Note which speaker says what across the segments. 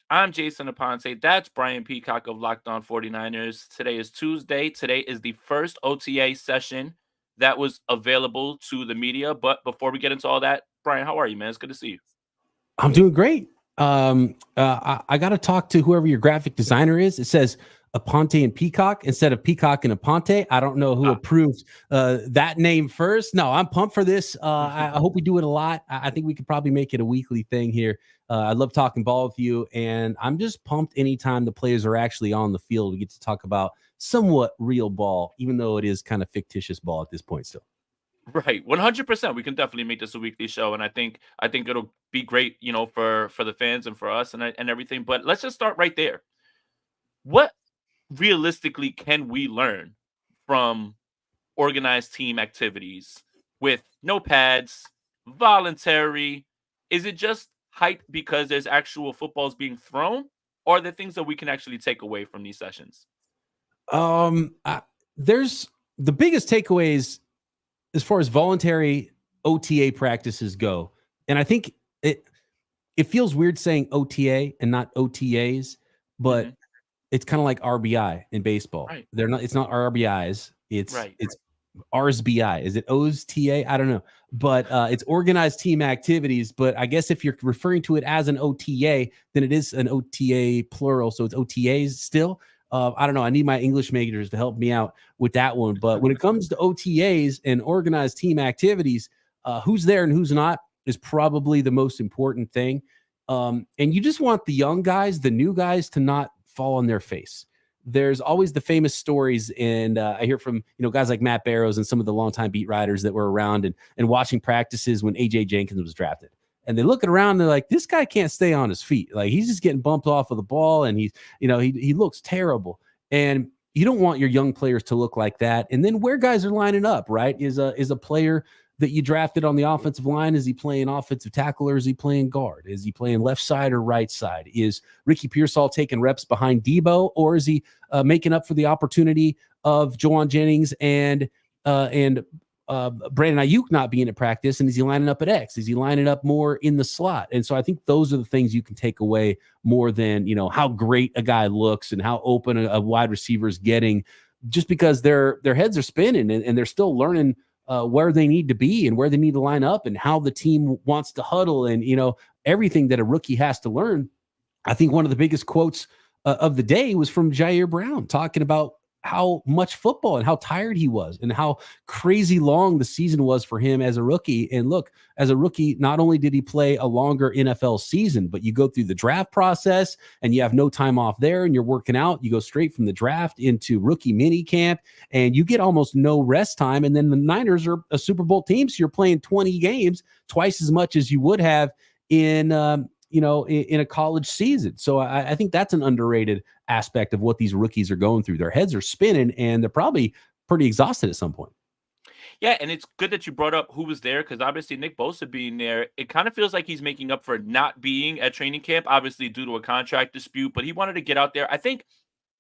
Speaker 1: I'm Jason Aponte. That's Brian Peacock of Locked On 49ers. Today is Tuesday. Today is the first OTA session that was available to the media. But before we get into all that, Brian, how are you, man? It's good to see you.
Speaker 2: I'm doing great. I got to talk to whoever your graphic designer is. It says Aponte and Peacock instead of Peacock and Aponte. I don't know who approved that name first. No, I'm pumped for this. I hope we do it a lot. I think we could probably make it a weekly thing here. I love talking ball with you, and I'm just pumped anytime the players are actually on the field. We get to talk about somewhat real ball, even though it is kind of fictitious ball at this point still.
Speaker 1: Right, 100%. We can definitely make this a weekly show, and I think it'll be great, for the fans and for us and everything. But let's just start right there. What realistically can we learn from organized team activities with no pads, voluntary? Is it just hype because there's actual footballs being thrown, or are there things that we can actually take away from these sessions?
Speaker 2: There's the biggest takeaways as far as voluntary OTA practices go. And I think it feels weird saying OTA and not OTAs, but it's kind of like RBI in baseball.
Speaker 1: Right.
Speaker 2: It's not RBIs.
Speaker 1: Right.
Speaker 2: It's RSBI. Is it OTA? I don't know. But it's organized team activities. But I guess if you're referring to it as an OTA, then it is an OTA plural. So it's OTAs still. I don't know. I need my English majors to help me out with that one. But when it comes to OTAs and organized team activities, who's there and who's not is probably the most important thing. And you just want the young guys, the new guys, to not fall on their face. There's always the famous stories, and I hear from guys like Matt Barrows and some of the longtime beat writers that were around and watching practices when A.J. Jenkins was drafted. And they're looking around and they're like, this guy can't stay on his feet. Like, he's just getting bumped off of the ball, and he looks terrible. And you don't want your young players to look like that. And then where guys are lining up, right, is a player that you drafted on the offensive line. Is he playing offensive tackle, or is he playing guard? Is he playing left side or right side? Is Ricky Pearsall taking reps behind Debo, or is he making up for the opportunity of Jauan Jennings and Brandon Aiyuk not being at practice? And is he lining up at X? Is he lining up more in the slot? And so I think those are the things you can take away more than, how great a guy looks and how open a wide receiver is getting, just because their heads are spinning and they're still learning where they need to be and where they need to line up and how the team wants to huddle and, everything that a rookie has to learn. I think one of the biggest quotes of the day was from Jair Brown, talking about how much football and how tired he was and how crazy long the season was for him as a rookie. And look, as a rookie, not only did he play a longer NFL season, but you go through the draft process and you have no time off there and you're working out. You go straight from the draft into rookie mini camp and you get almost no rest time. And then the Niners are a Super Bowl team, so you're playing 20 games, twice as much as you would have in a college season. So I think that's an underrated aspect of what these rookies are going through. Their heads are spinning and they're probably pretty exhausted at some point.
Speaker 1: Yeah, and it's good that you brought up who was there, because obviously Nick Bosa being there, it kind of feels like he's making up for not being at training camp, obviously due to a contract dispute, but he wanted to get out there. I think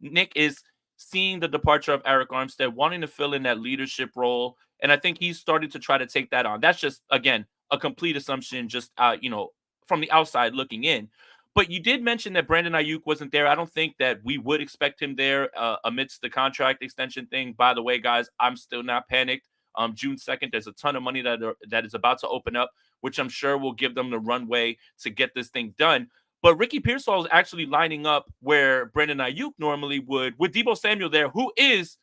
Speaker 1: Nick is seeing the departure of Eric Armstead, wanting to fill in that leadership role, and I think he's starting to try to take that on. That's just, again, a complete assumption, just from the outside looking in. But you did mention that Brandon Aiyuk wasn't there. I don't think that we would expect him there amidst the contract extension thing. By the way, guys, I'm still not panicked. June 2nd, there's a ton of money that is about to open up, which I'm sure will give them the runway to get this thing done. But Ricky Pearsall is actually lining up where Brandon Aiyuk normally would, with Deebo Samuel there, who is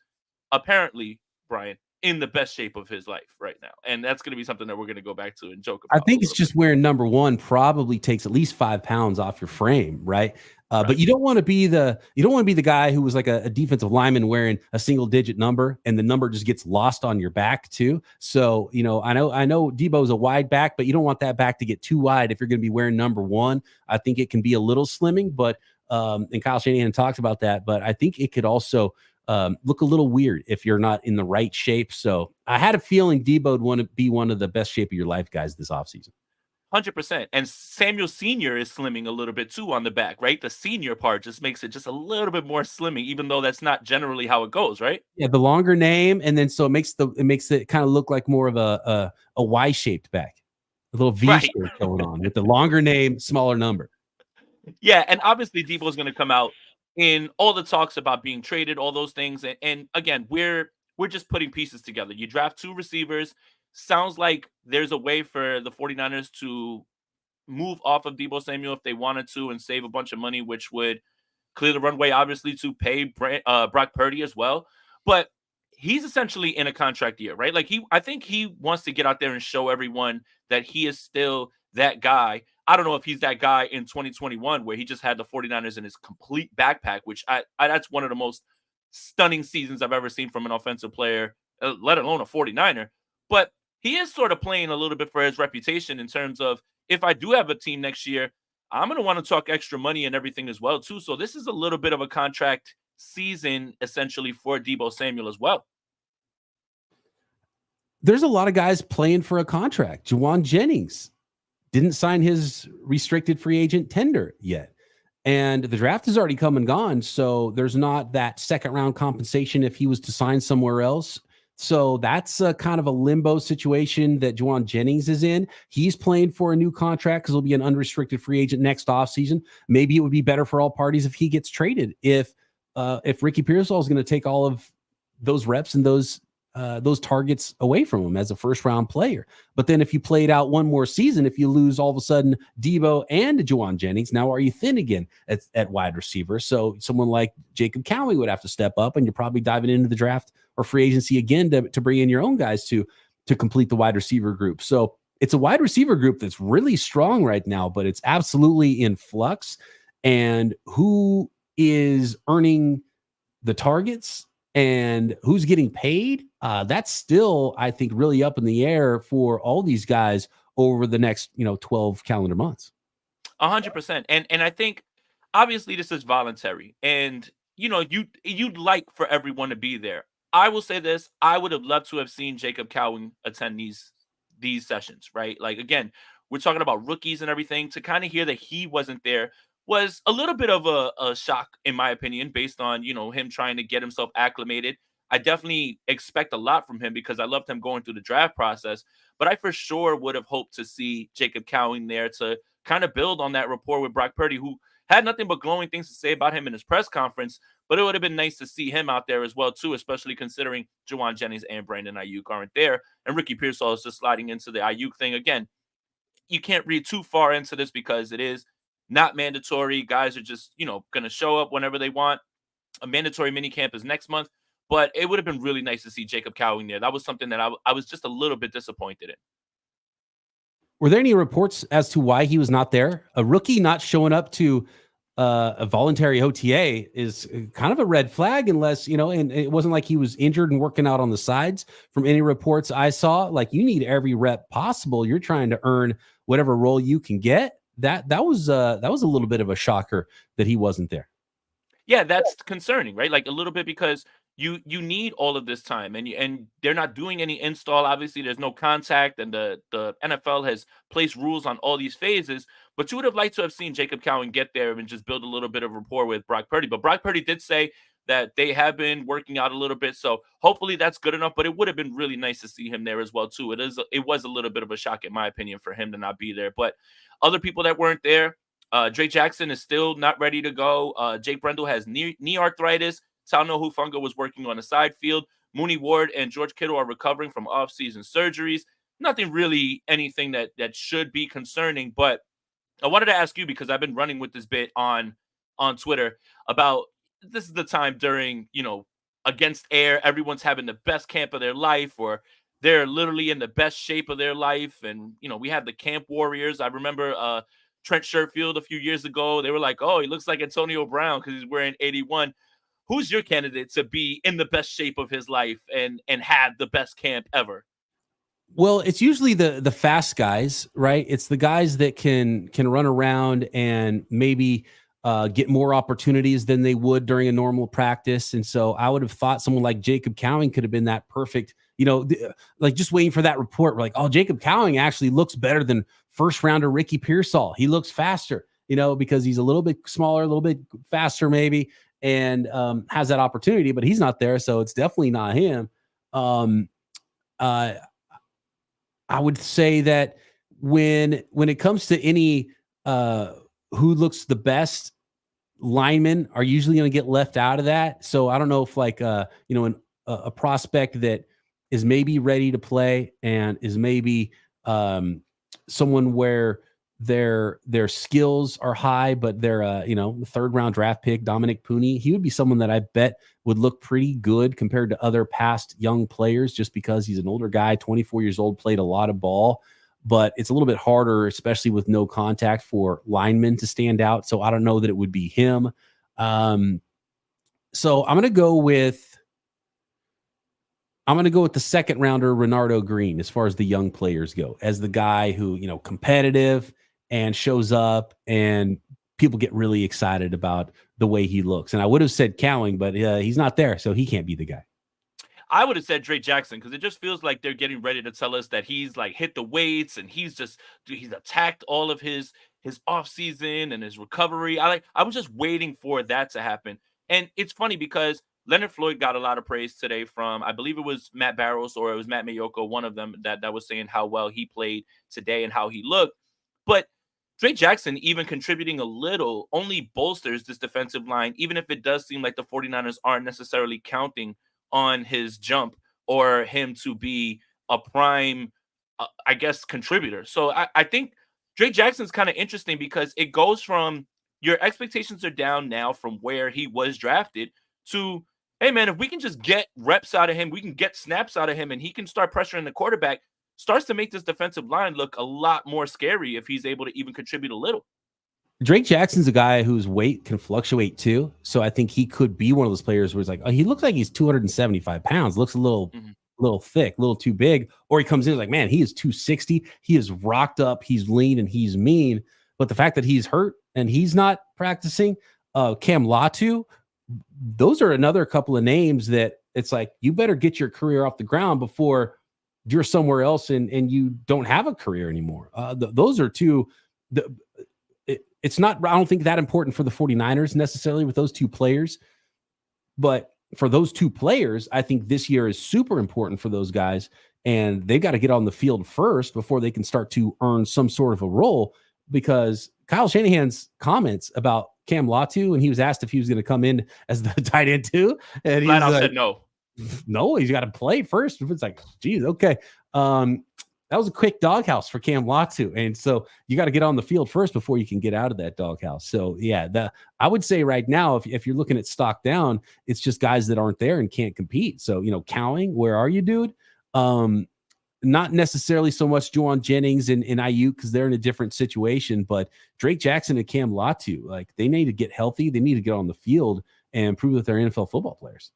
Speaker 1: apparently, Brian, in the best shape of his life right now. And that's going to be something that we're going to go back to and joke about.
Speaker 2: I think it's just wearing number one probably takes at least 5 pounds off your frame, right? Right. But you don't want to be the guy who was like a defensive lineman wearing a single digit number and the number just gets lost on your back too. So, I know Debo's a wide back, but you don't want that back to get too wide if you're going to be wearing number one. I think it can be a little slimming, but and Kyle Shanahan talked about that, but I think it could also look a little weird if you're not in the right shape. So I had a feeling Debo would want to be one of the best shape of your life guys this offseason.
Speaker 1: 100%. And Samuel Sr. is slimming a little bit too on the back, right? The senior part just makes it just a little bit more slimming, even though that's not generally how it goes, right?
Speaker 2: Yeah, the longer name, and then so it makes it kind of look like more of a Y-shaped back, a little V shape going on with the longer name, smaller number.
Speaker 1: Yeah, and obviously Debo's going to come out in all the talks about being traded, all those things. And again, we're just putting pieces together. You draft two receivers. Sounds like there's a way for the 49ers to move off of Debo Samuel if they wanted to and save a bunch of money, which would clear the runway, obviously, to pay Brock Purdy as well. But he's essentially in a contract year, right? Like I think he wants to get out there and show everyone that he is still that guy. I don't know if he's that guy in 2021 where he just had the 49ers in his complete backpack, which that's one of the most stunning seasons I've ever seen from an offensive player, let alone a 49er. But he is sort of playing a little bit for his reputation in terms of if I do have a team next year, I'm going to want to talk extra money and everything as well, too. So this is a little bit of a contract season, essentially, for Debo Samuel as well.
Speaker 2: There's a lot of guys playing for a contract. Jauan Jennings didn't sign his restricted free agent tender yet. And the draft has already come and gone. So there's not that second round compensation if he was to sign somewhere else. So that's a kind of a limbo situation that Jauan Jennings is in. He's playing for a new contract because he'll be an unrestricted free agent next offseason. Maybe it would be better for all parties if he gets traded. If Ricky Pearsall is going to take all of those reps and those targets away from him as a first round player. But then if you played out one more season, if you lose all of a sudden Debo and Jauan Jennings, now are you thin again at wide receiver? So someone like Jacob Cowing would have to step up, and you're probably diving into the draft or free agency again to bring in your own guys to complete the wide receiver group. So it's a wide receiver group that's really strong right now, but it's absolutely in flux. And who is earning the targets and who's getting paid, that's still, I think, really up in the air for all these guys over the next, 12 calendar months.
Speaker 1: 100%. And I think obviously this is voluntary, and you'd like for everyone to be there. I will say this: I would have loved to have seen Jacob Cowing attend these sessions, right? Like again, we're talking about rookies and everything. To kind of hear that he wasn't there was a little bit of a shock, in my opinion, based on him trying to get himself acclimated. I definitely expect a lot from him because I loved him going through the draft process, but I for sure would have hoped to see Jacob Cowing there to kind of build on that rapport with Brock Purdy, who had nothing but glowing things to say about him in his press conference. But it would have been nice to see him out there as well, too, especially considering Jauan Jennings and Brandon Aiyuk aren't there. And Ricky Pearsall is just sliding into the Aiyuk thing. Again, you can't read too far into this because it is not mandatory. Guys are just, going to show up whenever they want. A mandatory minicamp is next month. But it would have been really nice to see Jacob Cowing there. That was something that I was just a little bit disappointed in.
Speaker 2: Were there any reports as to why he was not there? A rookie not showing up to a voluntary OTA is kind of a red flag unless, and it wasn't like he was injured and working out on the sides from any reports I saw. Like, you need every rep possible. You're trying to earn whatever role you can get. That was a little bit of a shocker that he wasn't there.
Speaker 1: Yeah, that's concerning, right? Like a little bit because you need all of this time, and they're not doing any install. Obviously, there's no contact, and the NFL has placed rules on all these phases. But you would have liked to have seen Jacob Cowing get there and just build a little bit of rapport with Brock Purdy. But Brock Purdy did say that they have been working out a little bit, so hopefully that's good enough. But it would have been really nice to see him there as well too. It was a little bit of a shock, in my opinion, for him to not be there. But other people that weren't there. Drake Jackson is still not ready to go. Jake Brendel has knee arthritis. Talno Hufanga was working on the side field. Mooney Ward and George Kittle are recovering from off-season surgeries. Nothing really, anything that should be concerning. But I wanted to ask you, because I've been running with this bit on Twitter about this is the time during, against air, everyone's having the best camp of their life, or they're literally in the best shape of their life. And, we have the camp warriors. I remember Trent Sherfield a few years ago. They were like, oh, he looks like Antonio Brown because he's wearing 81. Who's your candidate to be in the best shape of his life and have the best camp ever?
Speaker 2: Well, it's usually the fast guys, right? It's the guys that can run around and maybe get more opportunities than they would during a normal practice. And so I would have thought someone like Jacob Cowing could have been that perfect, like just waiting for that report. We're like, oh, Jacob Cowing actually looks better than first rounder Ricky Pearsall. He looks faster, because he's a little bit smaller, a little bit faster maybe, and has that opportunity, but he's not there. So it's definitely not him. I would say that when it comes to any who looks the best linemen are usually going to get left out of that. So I don't know if like a prospect that is maybe ready to play and is maybe someone where their skills are high, but they're third round draft pick, Dominic Pooney. He would be someone that I bet would look pretty good compared to other past young players, just because he's an older guy, 24 years old, played a lot of ball. But it's a little bit harder, especially with no contact, for linemen to stand out. So I don't know that it would be him. So I'm going to go with the second rounder, Renardo Green, as far as the young players go, as the guy who, competitive and shows up and people get really excited about the way he looks. And I would have said Cowing, but he's not there, so he can't be the guy.
Speaker 1: I would have said Drake Jackson, because it just feels like they're getting ready to tell us that he's like hit the weights and he's attacked all of his offseason and his recovery. I was just waiting for that to happen. And it's funny because Leonard Floyd got a lot of praise today from, I believe it was Matt Barrows or it was Matt Mayoko, one of them that was saying how well he played today and how he looked. But Drake Jackson, even contributing a little, only bolsters this defensive line, even if it does seem like the 49ers aren't necessarily counting on his jump or him to be a prime, contributor. So I think Drake Jackson's kind of interesting because it goes from your expectations are down now from where he was drafted to, hey, man, if we can just get reps out of him, we can get snaps out of him, and he can start pressuring the quarterback, starts to make this defensive line look a lot more scary if he's able to even contribute a little.
Speaker 2: Drake Jackson's a guy whose weight can fluctuate too. So I think he could be one of those players where it's like, oh, he looks like he's 275 pounds, looks a little thick, a little too big. Or he comes in like, man, he is 260. He is rocked up. He's lean and he's mean. But the fact that he's hurt and he's not practicing, Cam Latu, those are another couple of names that it's like, you better get your career off the ground before you're somewhere else and you don't have a career anymore. Those are two. It's not, I don't think that important for the 49ers necessarily with those two players, but for those two players, I think this year is super important for those guys, and they've got to get on the field first before they can start to earn some sort of a role, because Kyle Shanahan's comments about Cam Latu, and he was asked if he was going to come in as the tight end too, and he
Speaker 1: said no,
Speaker 2: he's got to play first. It's like, geez, okay. That was a quick doghouse for Cam Latu. And so you got to get on the field first before you can get out of that doghouse. So yeah, I would say right now, if you're looking at stock down, it's just guys that aren't there and can't compete. So, Cowing, where are you, dude? Not necessarily so much Jauan Jennings and Aiyuk, because they're in a different situation, but Drake Jackson and Cam Latu, like, they need to get healthy. They need to get on the field and prove that they're NFL football players.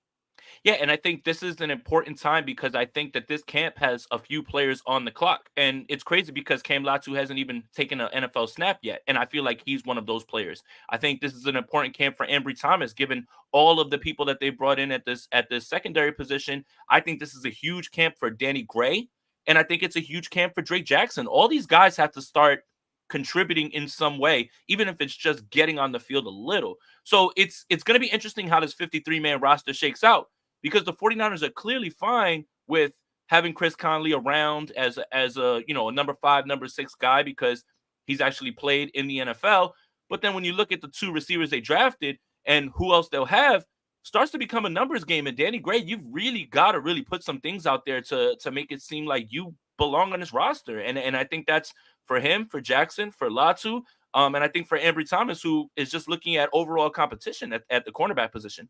Speaker 1: Yeah, and I think this is an important time because I think that this camp has a few players on the clock. And it's crazy because Cam Latu hasn't even taken an NFL snap yet. And I feel like he's one of those players. I think this is an important camp for Ambry Thomas, given all of the people that they brought in at this secondary position. I think this is a huge camp for Danny Gray. And I think it's a huge camp for Drake Jackson. All these guys have to start contributing in some way, even if it's just getting on the field a little. So it's going to be interesting how this 53-man roster shakes out, because the 49ers are clearly fine with having Chris Conley around as a a number 5, number 6 guy, because he's actually played in the NFL. But then when you look at the 2 receivers they drafted and who else they'll have, starts to become a numbers game. And Danny Gray, you've really got to really put some things out there to make it seem like you belong on this roster. And I think that's for him, for Jackson, for Latu, and I think for Ambry Thomas, who is just looking at overall competition at the cornerback position.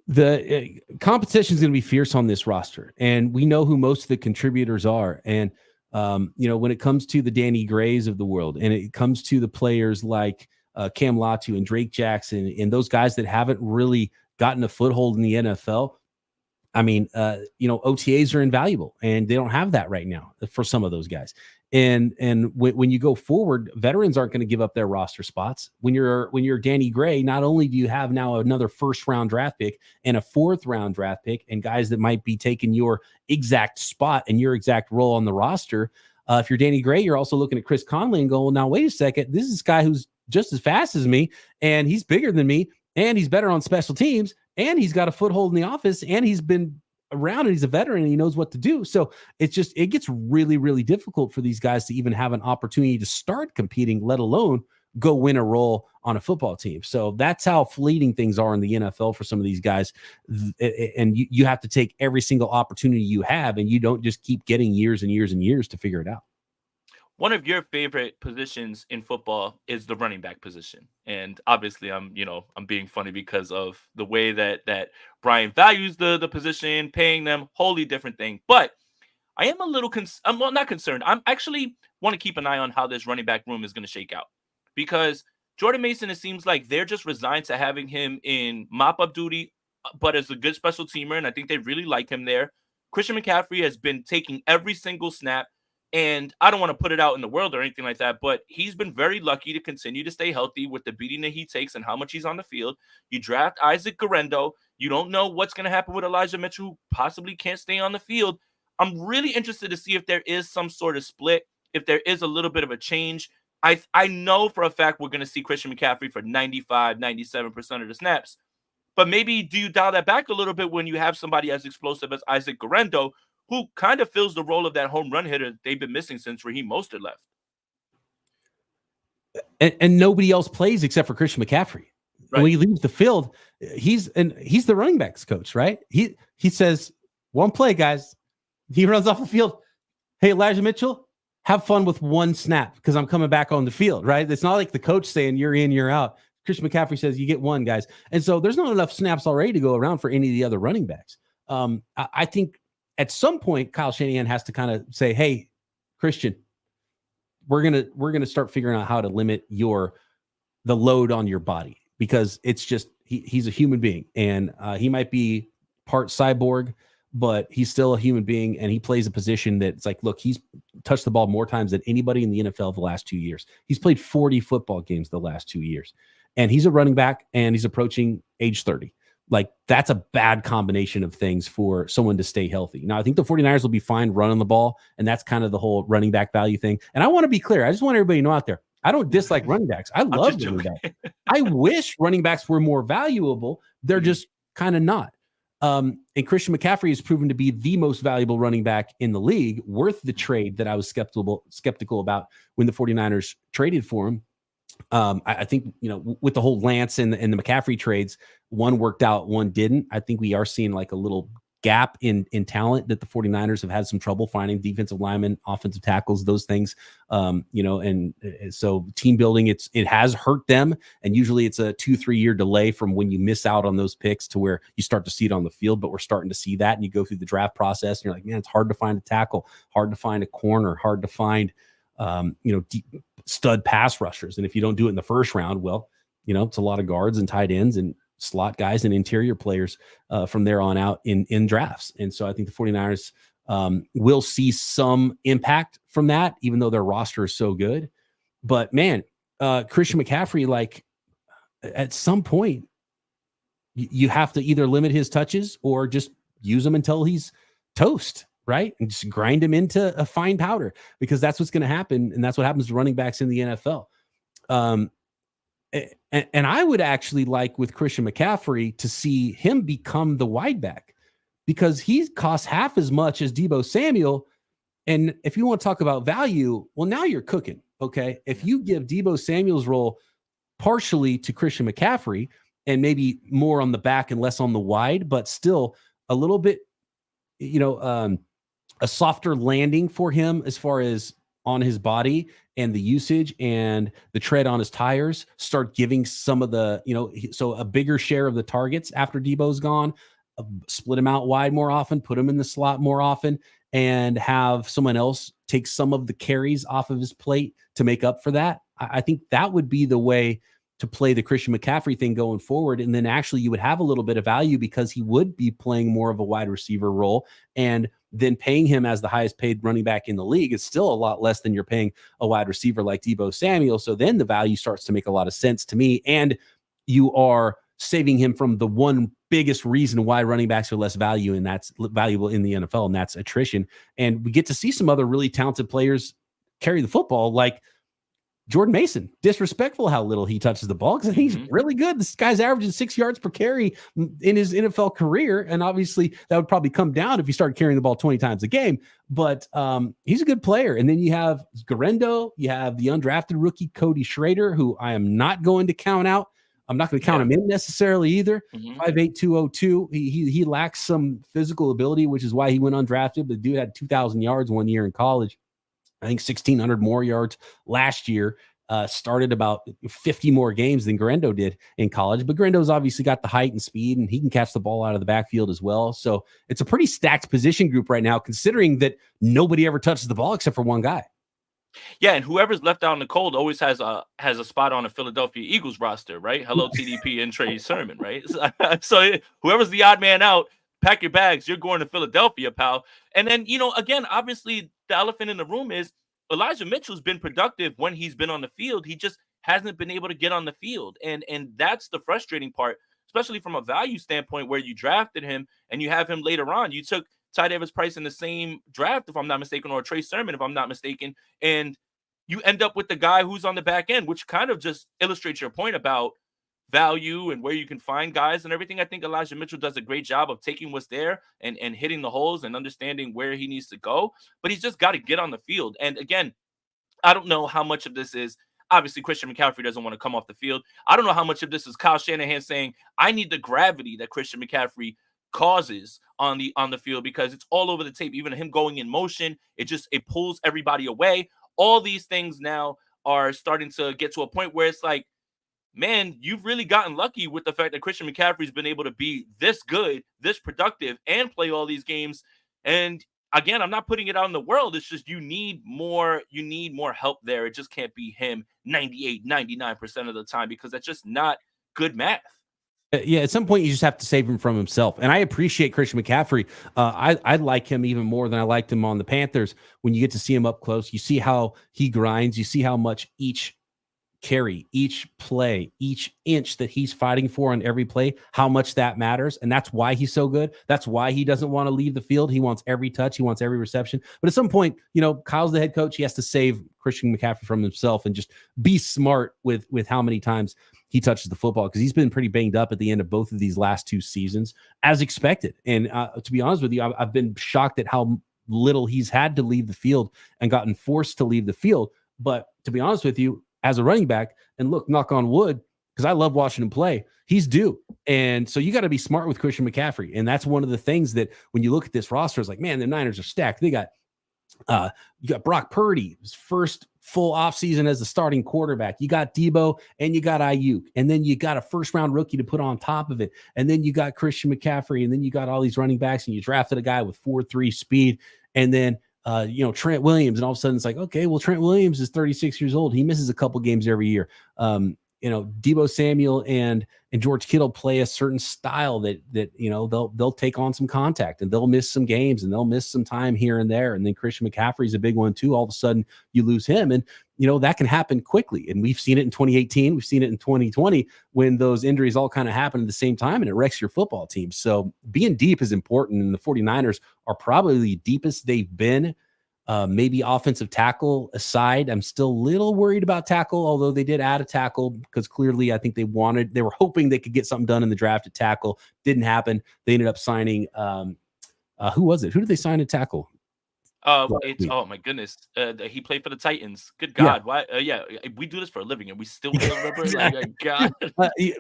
Speaker 2: The competition is going to be fierce on this roster, and we know who most of the contributors are. And when it comes to the Danny Grays of the world, and it comes to the players like Cam Latu and Drake Jackson, and those guys that haven't really gotten a foothold in the NFL, I mean, OTAs are invaluable, and they don't have that right now for some of those guys. And when you go forward, veterans aren't going to give up their roster spots. When you're Danny Gray, not only do you have now another 1st-round draft pick and a 4th-round draft pick, and guys that might be taking your exact spot and your exact role on the roster. If you're Danny Gray, you're also looking at Chris Conley and going, now wait a second, this is this guy who's just as fast as me, and he's bigger than me, and he's better on special teams, and he's got a foothold in the office, and he's been around, and he's a veteran and he knows what to do. So it gets really, really difficult for these guys to even have an opportunity to start competing, let alone go win a role on a football team. So that's how fleeting things are in the NFL for some of these guys. And you have to take every single opportunity you have, and you don't just keep getting years and years and years to figure it out.
Speaker 1: One of your favorite positions in football is the running back position. And obviously I'm being funny because of the way that Brian values the position, paying them, wholly different thing. But I am a little I'm not concerned. I'm actually want to keep an eye on how this running back room is going to shake out, because Jordan Mason, it seems like they're just resigned to having him in mop-up duty, but as a good special teamer, and I think they really like him there. Christian McCaffrey has been taking every single snap. And I don't want to put it out in the world or anything like that, but he's been very lucky to continue to stay healthy with the beating that he takes and how much he's on the field. You draft Isaac Guerendo. You don't know what's going to happen with Elijah Mitchell, who possibly can't stay on the field. I'm really interested to see if there is some sort of split, if there is a little bit of a change. I know for a fact we're going to see Christian McCaffrey for 95, 97% of the snaps. But maybe do you dial that back a little bit when you have somebody as explosive as Isaac Guerendo, who kind of fills the role of that home run hitter they've been missing since Raheem Mostert left?
Speaker 2: And nobody else plays except for Christian McCaffrey. Right. When he leaves the field, he's the running backs coach, right? He says, one play, guys. He runs off the field. Hey, Elijah Mitchell, have fun with one snap because I'm coming back on the field, right? It's not like the coach saying you're in, you're out. Christian McCaffrey says you get one, guys. And so there's not enough snaps already to go around for any of the other running backs. I think at some point, Kyle Shanahan has to kind of say, hey, Christian, we're gonna start figuring out how to limit the load on your body, because it's just he's a human being, and he might be part cyborg, but he's still a human being, and he plays a position that's like, look, he's touched the ball more times than anybody in the NFL the last 2 years. He's played 40 football games the last 2 years, and he's a running back, and he's approaching age 30. Like, that's a bad combination of things for someone to stay healthy. Now, I think the 49ers will be fine running the ball, and that's kind of the whole running back value thing. And I want to be clear. I just want everybody to know out there, I don't dislike running backs. I love running backs. I wish running backs were more valuable. They're just kind of not. And Christian McCaffrey has proven to be the most valuable running back in the league, worth the trade that I was skeptical about when the 49ers traded for him. I think, with the whole Lance and the McCaffrey trades, one worked out, one didn't. I think we are seeing like a little gap in talent, that the 49ers have had some trouble finding defensive linemen, offensive tackles, those things. And so team building, it has hurt them. And usually it's a 2-3 year delay from when you miss out on those picks to where you start to see it on the field. But we're starting to see that, and you go through the draft process and you're like, man, it's hard to find a tackle, hard to find a corner, hard to find deep stud pass rushers. And if you don't do it in the first round, well, it's a lot of guards and tight ends and slot guys and interior players from there on out in drafts. And so I think the 49ers will see some impact from that, even though their roster is so good. But man, Christian McCaffrey, like, at some point you have to either limit his touches or just use him until he's toast, right? And just grind him into a fine powder, because that's what's going to happen. And that's what happens to running backs in the NFL. And I would actually like, with Christian McCaffrey, to see him become the wide back, because he costs half as much as Deebo Samuel. And if you want to talk about value, well, now you're cooking. Okay. If you give Deebo Samuel's role partially to Christian McCaffrey, and maybe more on the back and less on the wide, but still a little bit, a softer landing for him as far as on his body and the usage and the tread on his tires, start giving some of the, so a bigger share of the targets after Deebo's gone, split him out wide more often, put him in the slot more often, and have someone else take some of the carries off of his plate to make up for that. I think that would be the way to play the Christian McCaffrey thing going forward. And then actually you would have a little bit of value, because he would be playing more of a wide receiver role, and then paying him as the highest paid running back in the league is still a lot less than you're paying a wide receiver like Deebo Samuel. So then the value starts to make a lot of sense to me. And you are saving him from the one biggest reason why running backs are less value, and that's valuable in the NFL, and that's attrition. And we get to see some other really talented players carry the football. Like, Jordan Mason, disrespectful how little he touches the ball, because he's really good. This guy's averaging 6 yards per carry in his NFL career. And obviously that would probably come down if he started carrying the ball 20 times a game. But he's a good player. And then you have Garendo, you have the undrafted rookie Cody Schrader, who I am not going to count out. I'm not going to count him in necessarily either. 5'8", 202. He lacks some physical ability, which is why he went undrafted. But the dude had 2,000 yards 1 year in college. I think 1,600 more yards last year. Started about 50 more games than Garendo did in college. But Garendo's obviously got the height and speed, and he can catch the ball out of the backfield as well. So it's a pretty stacked position group right now, considering that nobody ever touches the ball except for one guy.
Speaker 1: Yeah, and whoever's left out in the cold always has a spot on a Philadelphia Eagles roster, right? Hello, TDP and Trey Sermon, right? So whoever's the odd man out, pack your bags. You're going to Philadelphia, pal. And then, again, obviously the elephant in the room is Elijah Mitchell's been productive when he's been on the field. He just hasn't been able to get on the field. And that's the frustrating part, especially from a value standpoint, where you drafted him and you have him later on. You took Ty Davis Price in the same draft, if I'm not mistaken, or Trey Sermon, if I'm not mistaken. And you end up with the guy who's on the back end, which kind of just illustrates your point about value and where you can find guys and everything. I think Elijah Mitchell does a great job of taking what's there and hitting the holes and understanding where he needs to go. But he's just got to get on the field. And again, I don't know how much of this is, obviously Christian McCaffrey doesn't want to come off the field. I don't know how much of this is Kyle Shanahan saying, I need the gravity that Christian McCaffrey causes on the field, because it's all over the tape. Even him going in motion, it pulls everybody away. All these things now are starting to get to a point where it's like, man, you've really gotten lucky with the fact that Christian McCaffrey's been able to be this good, this productive, and play all these games. And again, I'm not putting it out in the world. It's just you need more help there. It just can't be him 98, 99% of the time, because that's just not good math.
Speaker 2: Yeah, at some point you just have to save him from himself. And I appreciate Christian McCaffrey. I like him even more than I liked him on the Panthers. When you get to see him up close, you see how he grinds. You see how much each carry, each play, each inch that he's fighting for on every play, how much that matters. And that's why he's so good. That's why he doesn't want to leave the field. He wants every touch. He wants every reception. But at some point, Kyle's the head coach. He has to save Christian McCaffrey from himself and just be smart with how many times he touches the football, because he's been pretty banged up at the end of both of these last two seasons, as expected. And to be honest with you, I've been shocked at how little he's had to leave the field and gotten forced to leave the field. But to be honest with you, as a running back, and look, knock on wood, because I love watching him play, he's due. And so you got to be smart with Christian McCaffrey. And that's one of the things that when you look at this roster, it's like, man, the Niners are stacked. They got you got Brock Purdy, his first full offseason as the starting quarterback. You got Debo and you got Aiyuk. And then you got a first-round rookie to put on top of it. And then you got Christian McCaffrey. And then you got all these running backs, and you drafted a guy with 4.3 speed. And then Trent Williams, and all of a sudden it's like, okay, well, Trent Williams is 36 years old. He misses a couple games every year. Debo Samuel and George Kittle play a certain style that they'll take on some contact, and they'll miss some games, and they'll miss some time here and there. And then Christian McCaffrey's a big one too. All of a sudden you lose him, and that can happen quickly. And we've seen it in 2018. We've seen it in 2020 when those injuries all kind of happen at the same time, and it wrecks your football team. So being deep is important, and the 49ers are probably the deepest they've been. Maybe offensive tackle aside, I'm still a little worried about tackle, although they did add a tackle because clearly I think they were hoping they could get something done in the draft at tackle. Didn't happen. They ended up signing, who was it? Who did they sign at tackle?
Speaker 1: Oh my goodness. He played for the Titans. Good God. Yeah. Why? We do this for a living and we still don't remember. Like, God.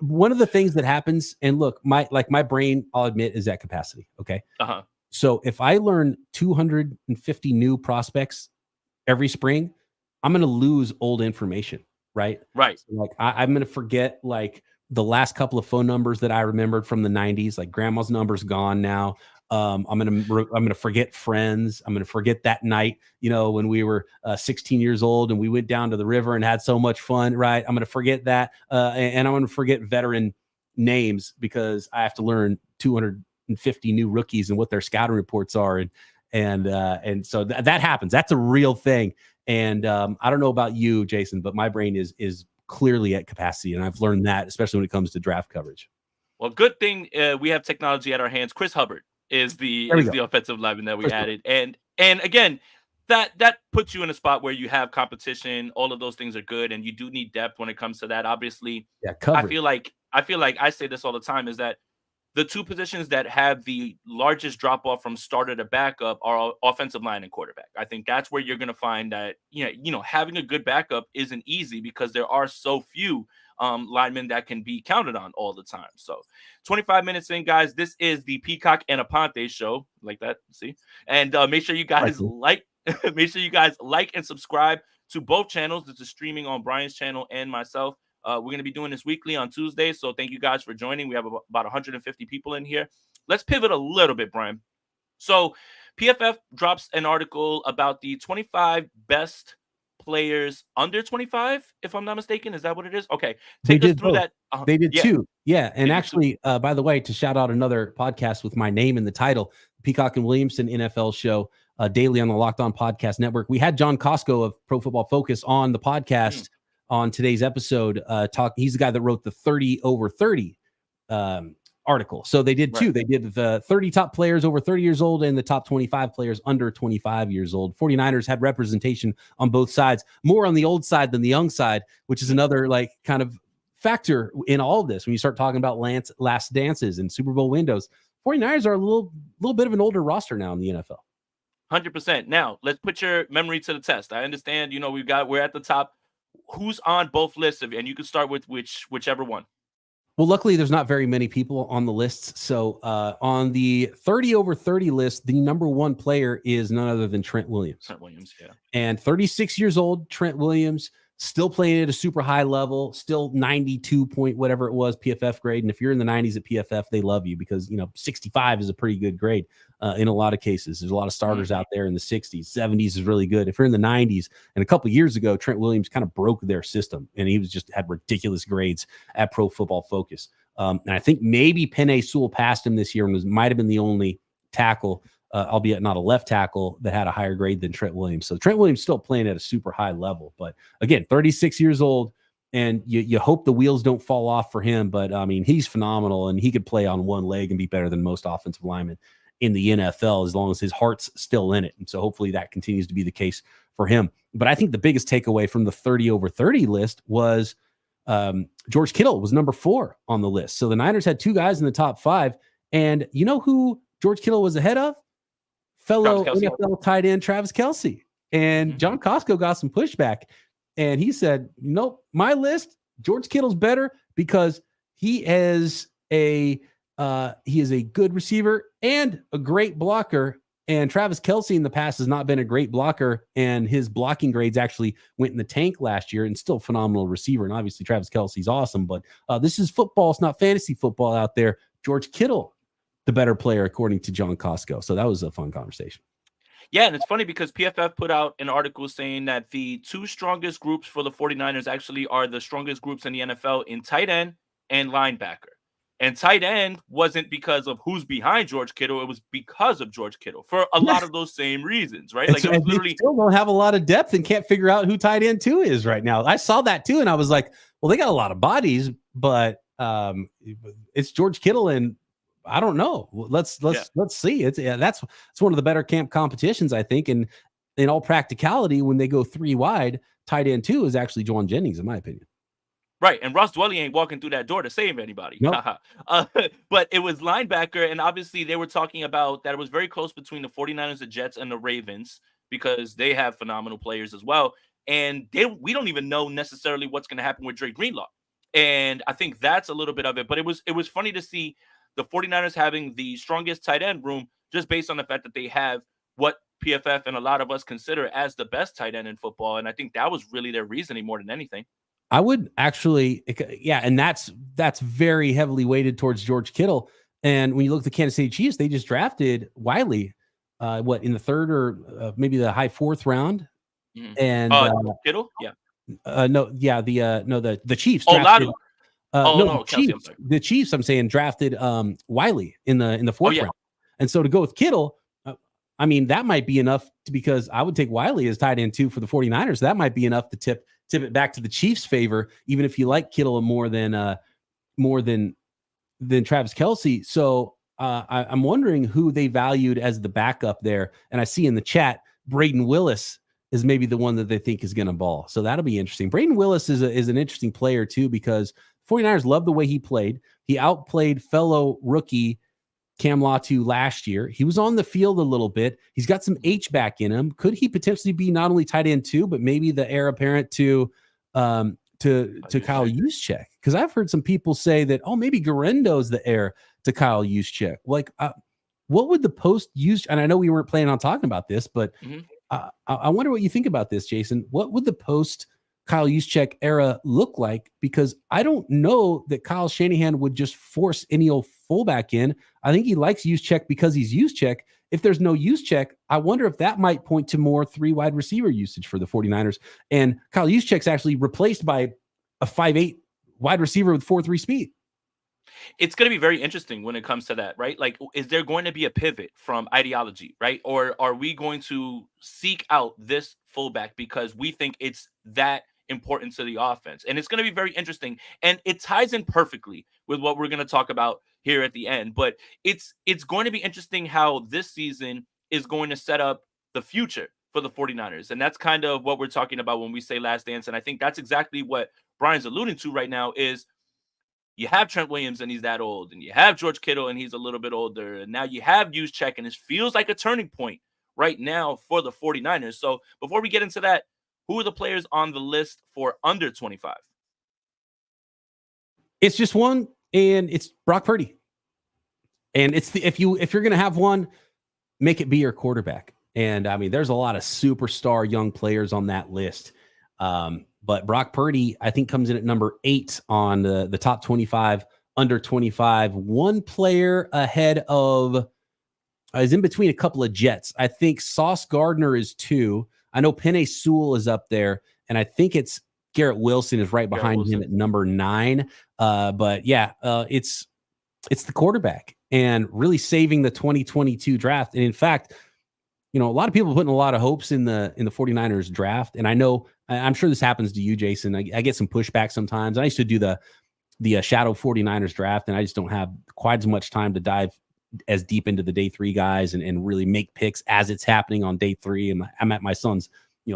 Speaker 2: One of the things that happens, and look, my brain, I'll admit, is at capacity. Okay.
Speaker 1: Uh-huh.
Speaker 2: So if I learn 250 new prospects every spring, I'm going to lose old information, right?
Speaker 1: Right.
Speaker 2: So like I'm going to forget like the last couple of phone numbers that I remembered from the 90s. Like grandma's number's gone now. I'm going to forget friends. I'm going to forget that night, when we were 16 years old and we went down to the river and had so much fun, right? I'm going to forget that. And I'm going to forget veteran names because I have to learn 250 new rookies and what their scouting reports are. And so that happens. That's a real thing. And I don't know about you, Jason, but my brain is clearly at capacity. And I've learned that, especially when it comes to draft coverage.
Speaker 1: Well, good thing we have technology at our hands. Chris Hubbard is the offensive lineman that we added. And again, that puts you in a spot where you have competition. All of those things are good, and you do need depth when it comes to that. Obviously,
Speaker 2: Yeah,
Speaker 1: I
Speaker 2: coverage.
Speaker 1: feel like I say this all the time is that the two positions that have the largest drop off from starter to backup are offensive line and quarterback. I think that's where you're going to find that having a good backup isn't easy because there are so few linemen that can be counted on all the time. So 25 minutes in, guys. This is the Peacock and Aponte show, like that. See, and make sure you guys like. Make sure you guys like and subscribe to both channels. This is streaming on Brian's channel and myself. We're going to be doing this weekly on Tuesdays, so thank you guys for joining. We have about 150 people in here. Let's pivot a little bit, Brian. So PFF drops an article about the 25 best players under 25, if I'm not mistaken. Is that what it is? Okay. Take us through that.
Speaker 2: They did too. Yeah. And actually, by the way, to shout out another podcast with my name in the title, Peacock and Williamson NFL show, daily on the Locked On Podcast Network. We had John Costco of Pro Football Focus on the podcast on today's episode. He's the guy that wrote the 30 over 30 article. So they did too. They did the 30 top players over 30 years old and the top 25 players under 25 years old. 49ers had representation on both sides, more on the old side than the young side, which is another like kind of factor in all of this. When you start talking about last dances and Super Bowl windows, 49ers are a little bit of an older roster now in the NFL.
Speaker 1: 100%. Now let's put your memory to the test. I understand, we're at the top. Who's on both lists and you can start with whichever one.
Speaker 2: Well, luckily there's not very many people on the lists. So on the 30 over 30 list, the number one player is none other than Trent Williams.
Speaker 1: Yeah.
Speaker 2: And 36 years old, Trent Williams, still playing at a super high level, still 92 point whatever it was PFF grade. And if you're in the 90s at PFF, they love you because 65 is a pretty good grade in a lot of cases. There's a lot of starters out there in the 60s, 70s is really good. If you're in the 90s, and a couple of years ago, Trent Williams kind of broke their system, and he had ridiculous grades at Pro Football Focus. And I think maybe Penei Sewell passed him this year and might have been the only tackle, albeit not a left tackle, that had a higher grade than Trent Williams. So Trent Williams still playing at a super high level. But again, 36 years old, and you hope the wheels don't fall off for him. But, I mean, he's phenomenal, and he could play on one leg and be better than most offensive linemen in the NFL as long as his heart's still in it. And so hopefully that continues to be the case for him. But I think the biggest takeaway from the 30 over 30 list was George Kittle was number 4 on the list. So the Niners had 2 guys in the top 5. And you know who George Kittle was ahead of? Fellow NFL tight end Travis Kelce. And John Costco got some pushback. And he said, nope, my list, George Kittle's better because he is a good receiver and a great blocker. And Travis Kelce in the past has not been a great blocker, and his blocking grades actually went in the tank last year, and still phenomenal receiver. And obviously Travis Kelce's awesome, but this is football. It's not fantasy football out there. George Kittle, the better player, according to John Costco. So that was a fun conversation.
Speaker 1: Yeah, and it's funny because PFF put out an article saying that the 2 strongest groups for the 49ers actually are the strongest groups in the NFL in tight end and linebacker. And tight end wasn't because of who's behind George Kittle. It was because of George Kittle for a lot of those same reasons, right? Like, it was literally
Speaker 2: still don't have a lot of depth and can't figure out who tight end 2 is right now. I saw that too, and I was like, well, they got a lot of bodies, but it's George Kittle, and I don't know. Let's see. That's one of the better camp competitions, I think. And in all practicality, when they go 3 wide, tight end 2 is actually Jauan Jennings, in my opinion.
Speaker 1: Right, and Ross Dwelly ain't walking through that door to save anybody.
Speaker 2: Nope.
Speaker 1: But it was linebacker, and obviously they were talking about that it was very close between the 49ers, the Jets, and the Ravens because they have phenomenal players as well. And we don't even know necessarily what's going to happen with Dre Greenlaw. And I think that's a little bit of it. But it was funny to see the 49ers having the strongest tight end room just based on the fact that they have what PFF and a lot of us consider as the best tight end in football. And I think that was really their reasoning more than anything.
Speaker 2: I would actually, and that's very heavily weighted towards George Kittle. And when you look at the Kansas City Chiefs, they just drafted Wiley, in the 3rd or maybe the high 4th round. And
Speaker 1: Kittle,
Speaker 2: the Chiefs.
Speaker 1: Drafted,
Speaker 2: the Chiefs. I'm saying drafted Wiley in the 4th round. And so to go with Kittle, I mean, that might be enough because I would take Wiley as tight end 2 for the 49ers. That might be enough to tip it back to the Chiefs' favor, even if you like Kittle more than Travis Kelce. So I'm wondering who they valued as the backup there. And I see in the chat Braden Willis is maybe the one that they think is going to ball. So that'll be interesting. Braden Willis is an interesting player too, because 49ers love the way he played. He outplayed fellow rookie Cam Latu last year. He was on the field a little bit. He's got some H-back in him. Could he potentially be not only tight end too, but maybe the heir apparent to Kyle Juszczyk? Because I've heard some people say that, oh, maybe Garendo's the heir to Kyle Juszczyk. Like, what would the post use? And I know we weren't planning on talking about this, but I wonder what you think about this, Jason. What would the post Kyle Juszczyk era look like? Because I don't know that Kyle Shanahan would just force any old fullback in. I think he likes Juszczyk because he's Juszczyk. If there's no Juszczyk, I wonder if that might point to more 3 wide receiver usage for the 49ers. And Kyle Juszczyk's actually replaced by a 5'8" wide receiver with 4.3 speed.
Speaker 1: It's going to be very interesting when it comes to that, right? Like, is there going to be a pivot from ideology, right? Or are we going to seek out this fullback because we think it's that important to the offense? And it's going to be very interesting. And it ties in perfectly with what we're going to talk about here at the end. But it's going to be interesting how this season is going to set up the future for the 49ers. And that's kind of what we're talking about when we say last dance. And I think that's exactly what Brian's alluding to right now is you have Trent Williams and he's that old, and you have George Kittle and he's a little bit older, and now you have Juszczyk, and it feels like a turning point right now for the 49ers. So before we get into that, who are the players on the list for under 25?
Speaker 2: It's just one, and it's Brock Purdy. And it's if you're going to have one, make it be your quarterback. And I mean, there's a lot of superstar young players on that list. But Brock Purdy, I think, comes in at number 8 on the top 25, under 25. One player ahead of is in between a couple of Jets. I think Sauce Gardner is 2. I know Penei Sewell is up there, and I think it's Garrett Wilson is right behind him at number 9. But yeah, it's the quarterback and really saving the 2022 draft. And in fact, a lot of people putting a lot of hopes in the 49ers draft. And I'm sure this happens to you, Jason. I get some pushback sometimes. I used to do the Shadow 49ers draft, and I just don't have quite as much time to dive as deep into the day 3 guys and really make picks as it's happening on day 3. And I'm at my son's,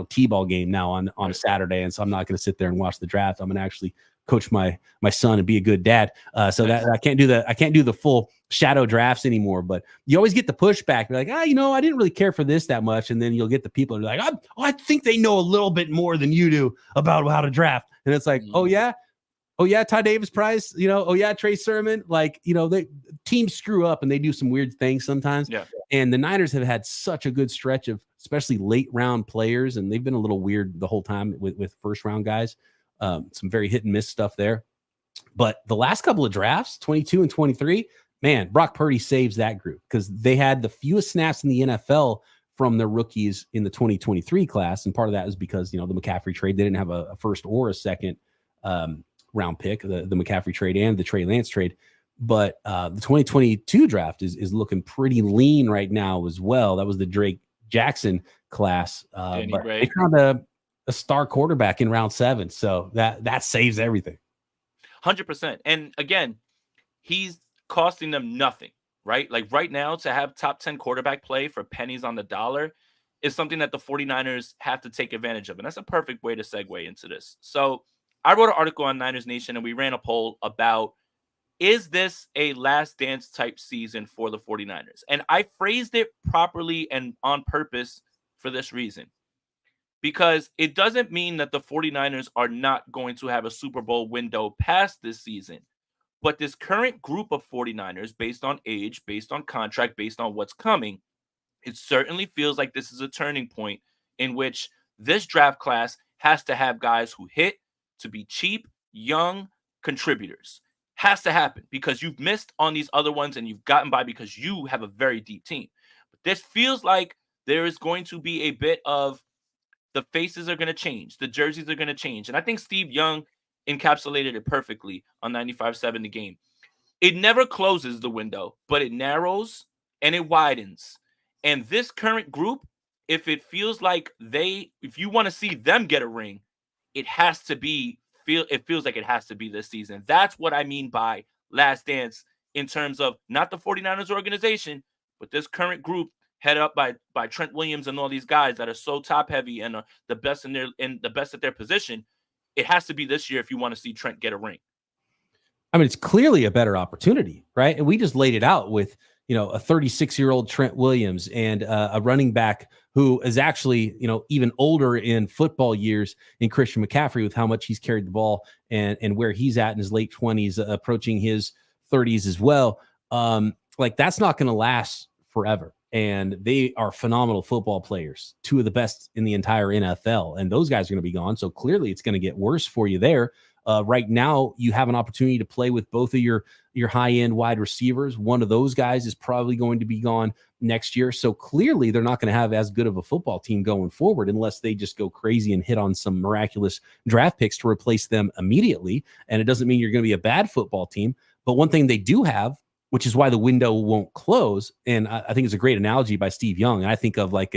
Speaker 2: T-ball game now on a Saturday. And so I'm not going to sit there and watch the draft. I'm going to actually coach my son and be a good dad. So that I can't do the full shadow drafts anymore, but you always get the pushback. You're like, I didn't really care for this that much. And then you'll get the people who are like, I think they know a little bit more than you do about how to draft. And it's like, oh yeah, Ty Davis Price, Trey Sermon, they teams screw up and they do some weird things sometimes.
Speaker 1: Yeah.
Speaker 2: And the Niners have had such a good stretch of especially late round players, and they've been a little weird the whole time with first round guys. Some very hit and miss stuff there. But the last couple of drafts, 22 and 23, man, Brock Purdy saves that group because they had the fewest snaps in the NFL from the rookies in the 2023 class. And part of that is because, the McCaffrey trade, they didn't have a first or a second round pick, the McCaffrey trade and the Trey Lance trade. But the 2022 draft is looking pretty lean right now as well. That was the Drake Jackson class. But they found a star quarterback in round 7. So that saves everything.
Speaker 1: 100%. And again, he's costing them nothing, right? Like right now, to have top 10 quarterback play for pennies on the dollar is something that the 49ers have to take advantage of. And that's a perfect way to segue into this. So I wrote an article on Niners Nation and we ran a poll about, is this a last dance type season for the 49ers? And I phrased it properly and on purpose for this reason. Because it doesn't mean that the 49ers are not going to have a Super Bowl window past this season. But this current group of 49ers, based on age, based on contract, based on what's coming, it certainly feels like this is a turning point in which this draft class has to have guys who hit to be cheap, young contributors. Has to happen because you've missed on these other ones and you've gotten by because you have a very deep team. But this feels like there is going to be a bit of the faces are going to change. The jerseys are going to change. And I think Steve Young encapsulated it perfectly on 95.7 The Game. It never closes the window, but it narrows and it widens. And this current group, if it feels like if you want to see them get a ring, it feels like it has to be this season. That's what I mean by last dance in terms of not the 49ers organization, but this current group head up by Trent Williams and all these guys that are so top heavy and are the best the best at their position, it has to be this year if you want to see Trent get a ring.
Speaker 2: I mean, it's clearly a better opportunity, right? And we just laid it out with, a 36-year-old Trent Williams and a running back who is actually, even older in football years in Christian McCaffrey with how much he's carried the ball and where he's at in his late 20s, approaching his 30s as well. Like that's not going to last forever. And they are phenomenal football players, two of the best in the entire NFL. And those guys are going to be gone. So clearly it's going to get worse for you there. Right now, you have an opportunity to play with both of your high-end wide receivers. One of those guys is probably going to be gone next year. So clearly they're not going to have as good of a football team going forward unless they just go crazy and hit on some miraculous draft picks to replace them immediately. And it doesn't mean you're going to be a bad football team. But one thing they do have, which is why the window won't close, and I think it's a great analogy by Steve Young. And I think of like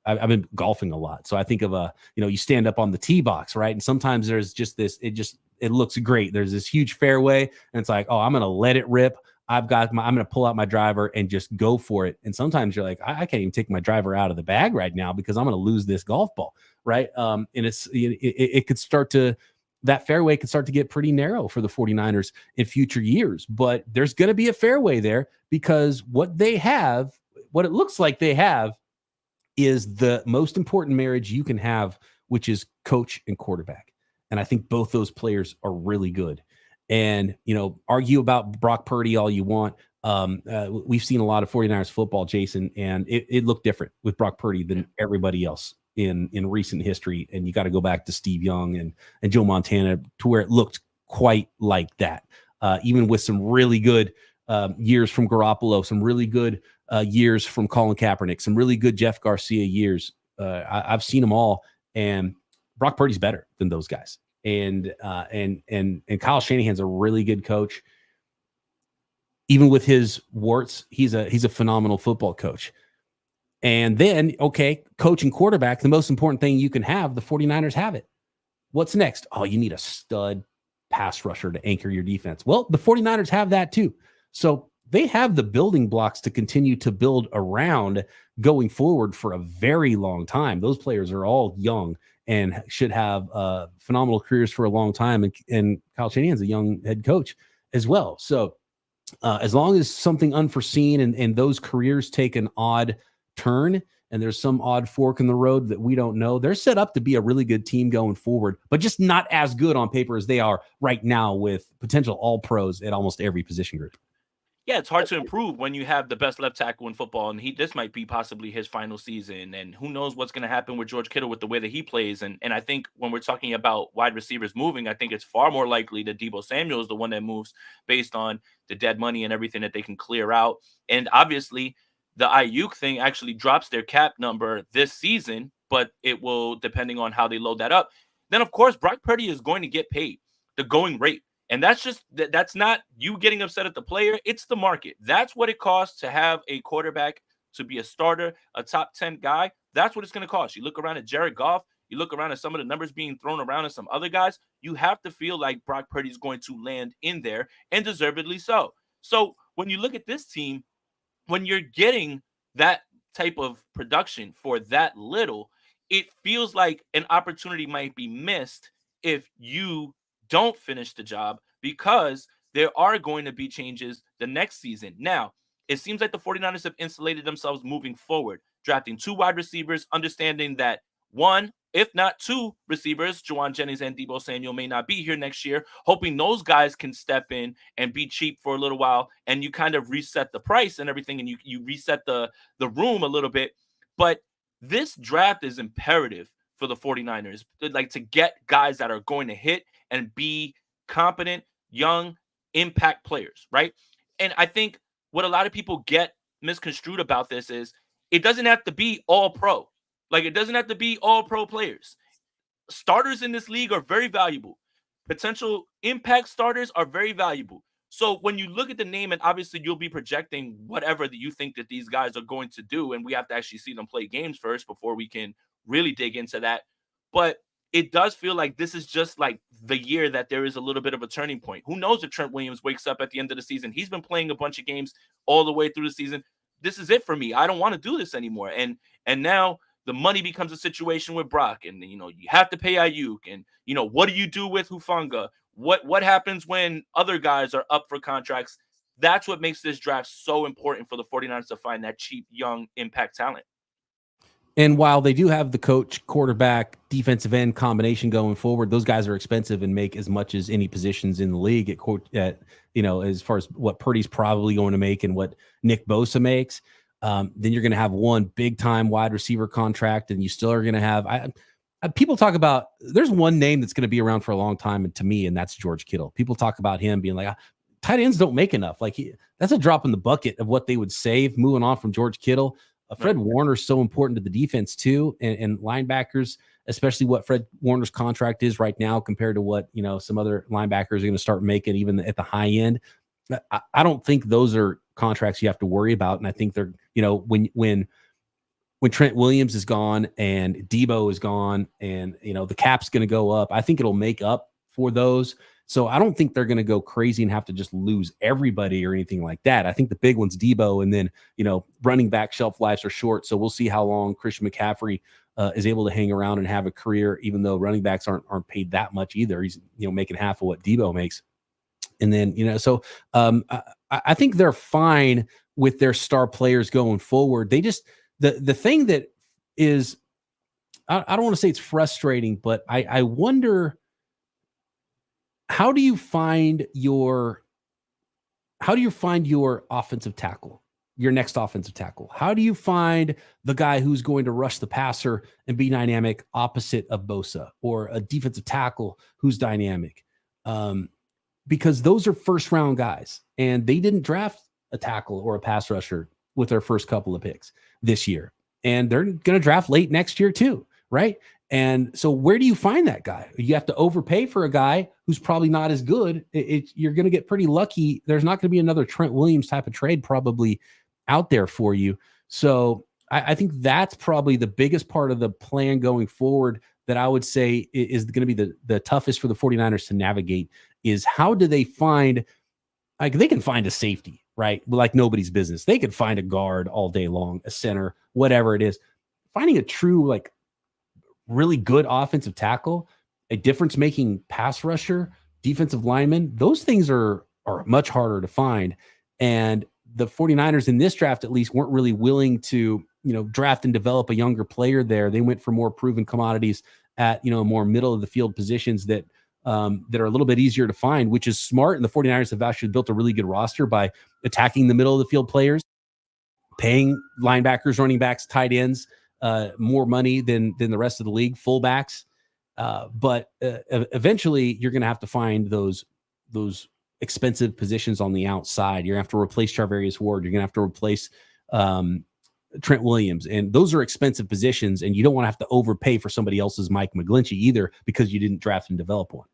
Speaker 2: I've been golfing a lot. So I think of you stand up on the tee box, right? And sometimes there's just this, it looks great. There's this huge fairway and it's like, oh, I'm going to let it rip. I'm going to pull out my driver and just go for it. And sometimes you're like, I can't even take my driver out of the bag right now because I'm going to lose this golf ball. Right. And it could start to, that fairway could start to get pretty narrow for the 49ers in future years, but there's going to be a fairway there because what it looks like they have is the most important marriage you can have, which is coach and quarterback. And I think both those players are really good. And, argue about Brock Purdy all you want. We've seen a lot of 49ers football, Jason, and it looked different with Brock Purdy than everybody else in recent history. And you got to go back to Steve Young and Joe Montana to where it looked quite like that. Even with some really good years from Garoppolo, some really good years from Colin Kaepernick, some really good Jeff Garcia years. I've seen them all, and Brock Purdy's better than those guys. And Kyle Shanahan's a really good coach. Even with his warts, he's a phenomenal football coach. And then, okay, coach and quarterback, the most important thing you can have, the 49ers have it. What's next? Oh, you need a stud pass rusher to anchor your defense. Well, the 49ers have that too. So they have the building blocks to continue to build around going forward for a very long time. Those players are all young and should have phenomenal careers for a long time. And Kyle Shanahan's a young head coach as well. So as long as something unforeseen and those careers take an odd turn and there's some odd fork in the road that we don't know, they're set up to be a really good team going forward, but just not as good on paper as they are right now with potential all pros at almost every position group.
Speaker 1: Yeah, it's hard to improve when you have the best left tackle in football, and this might be possibly his final season, and who knows what's going to happen with George Kittle with the way that he plays. And I think when we're talking about wide receivers moving, I think it's far more likely that Deebo Samuel is the one that moves based on the dead money and everything that they can clear out. And obviously, the Aiyuk thing actually drops their cap number this season, but it will, depending on how they load that up. Then, of course, Brock Purdy is going to get paid the going rate. And that's not you getting upset at the player. It's the market. That's what it costs to have a quarterback, to be a starter, a top 10 guy. That's what it's going to cost. You look around at Jared Goff, you look around at some of the numbers being thrown around and some other guys, you have to feel like Brock Purdy is going to land in there, and deservedly so. So when you look at this team, when you're getting that type of production for that little, it feels like an opportunity might be missed if you don't finish the job, because there are going to be changes the next season. Now, it seems like the 49ers have insulated themselves moving forward, drafting 2 wide receivers, understanding that 1, if not 2 receivers, Jauan Jennings and Deebo Samuel, may not be here next year, hoping those guys can step in and be cheap for a little while, and you kind of reset the price and everything, and you reset the room a little bit. But this draft is imperative for the 49ers, like to get guys that are going to hit and be competent, young, impact players, right? And I think what a lot of people get misconstrued about this is it doesn't have to be all pro. Like, it doesn't have to be all pro players. Starters in this league are very valuable. Potential impact starters are very valuable. So when you look at the name, and obviously you'll be projecting whatever that you think that these guys are going to do, and we have to actually see them play games first before we can really dig into that. But it does feel like this is just like the year that there is a little bit of a turning point. Who knows if Trent Williams wakes up at the end of the season? He's been playing a bunch of games all the way through the season. this is it for me. I don't want to do this anymore. And now the money becomes a situation with Brock, and you have to pay Aiyuk, and what do you do with Hufanga? What happens when other guys are up for contracts? That's what makes this draft so important for the 49ers to find that cheap, young impact talent.
Speaker 2: And while they do have the coach, quarterback, defensive end combination going forward, those guys are expensive and make as much as any positions in the league at as far as what Purdy's probably going to make and what Nick Bosa makes. Then you're going to have one big time wide receiver contract, and you still are going to have. People talk about there's one name that's going to be around for a long time, and to me, and that's George Kittle. People talk about him being like, tight ends don't make enough. Like that's a drop in the bucket of what they would save moving on from George Kittle. Fred Warner's so important to the defense too, and linebackers, especially what Fred Warner's contract is right now compared to what some other linebackers are going to start making even at the high end. I don't think those are contracts you have to worry about, and I think they're when Trent Williams is gone and Debo is gone, and the cap's going to go up, I think it'll make up for those. So I don't think they're going to go crazy and have to just lose everybody or anything like that. I think the big one's Debo, and then, running back shelf lives are short. So we'll see how long Christian McCaffrey is able to hang around and have a career, even though running backs aren't paid that much either. He's, making half of what Debo makes. And then, I think they're fine with their star players going forward. They just, the thing that is, I don't want to say it's frustrating, but I wonder, how do you find your offensive tackle, your next offensive tackle? How do you find the guy who's going to rush the passer and be dynamic opposite of Bosa, or a defensive tackle who's dynamic? Because those are first round guys, and they didn't draft a tackle or a pass rusher with their first couple of picks this year. And they're going to draft late next year too, right? And so where do you find that guy? You have to overpay for a guy who's probably not as good. You're going to get pretty lucky. There's not going to be another Trent Williams type of trade probably out there for you. So I think that's probably the biggest part of the plan going forward that I would say is going to be the toughest for the 49ers to navigate, is how do they find, like, they can find a safety, right? Like nobody's business. They could find a guard all day long, a center, whatever it is. Finding a true, like, really good offensive tackle, a difference-making pass rusher, defensive lineman, those things are much harder to find. And the 49ers in this draft, at least, weren't really willing to, draft and develop a younger player there. They went for more proven commodities at, more middle of the field positions that are a little bit easier to find, which is smart. And the 49ers have actually built a really good roster by attacking the middle of the field players, paying linebackers, running backs, tight ends, more money than the rest of the league, fullbacks. But eventually you're going to have to find those expensive positions on the outside. You're going to have to replace Charvarius Ward. You're going to have to replace Trent Williams. And those are expensive positions, and you don't want to have to overpay for somebody else's Mike McGlinchey either because you didn't draft and develop one.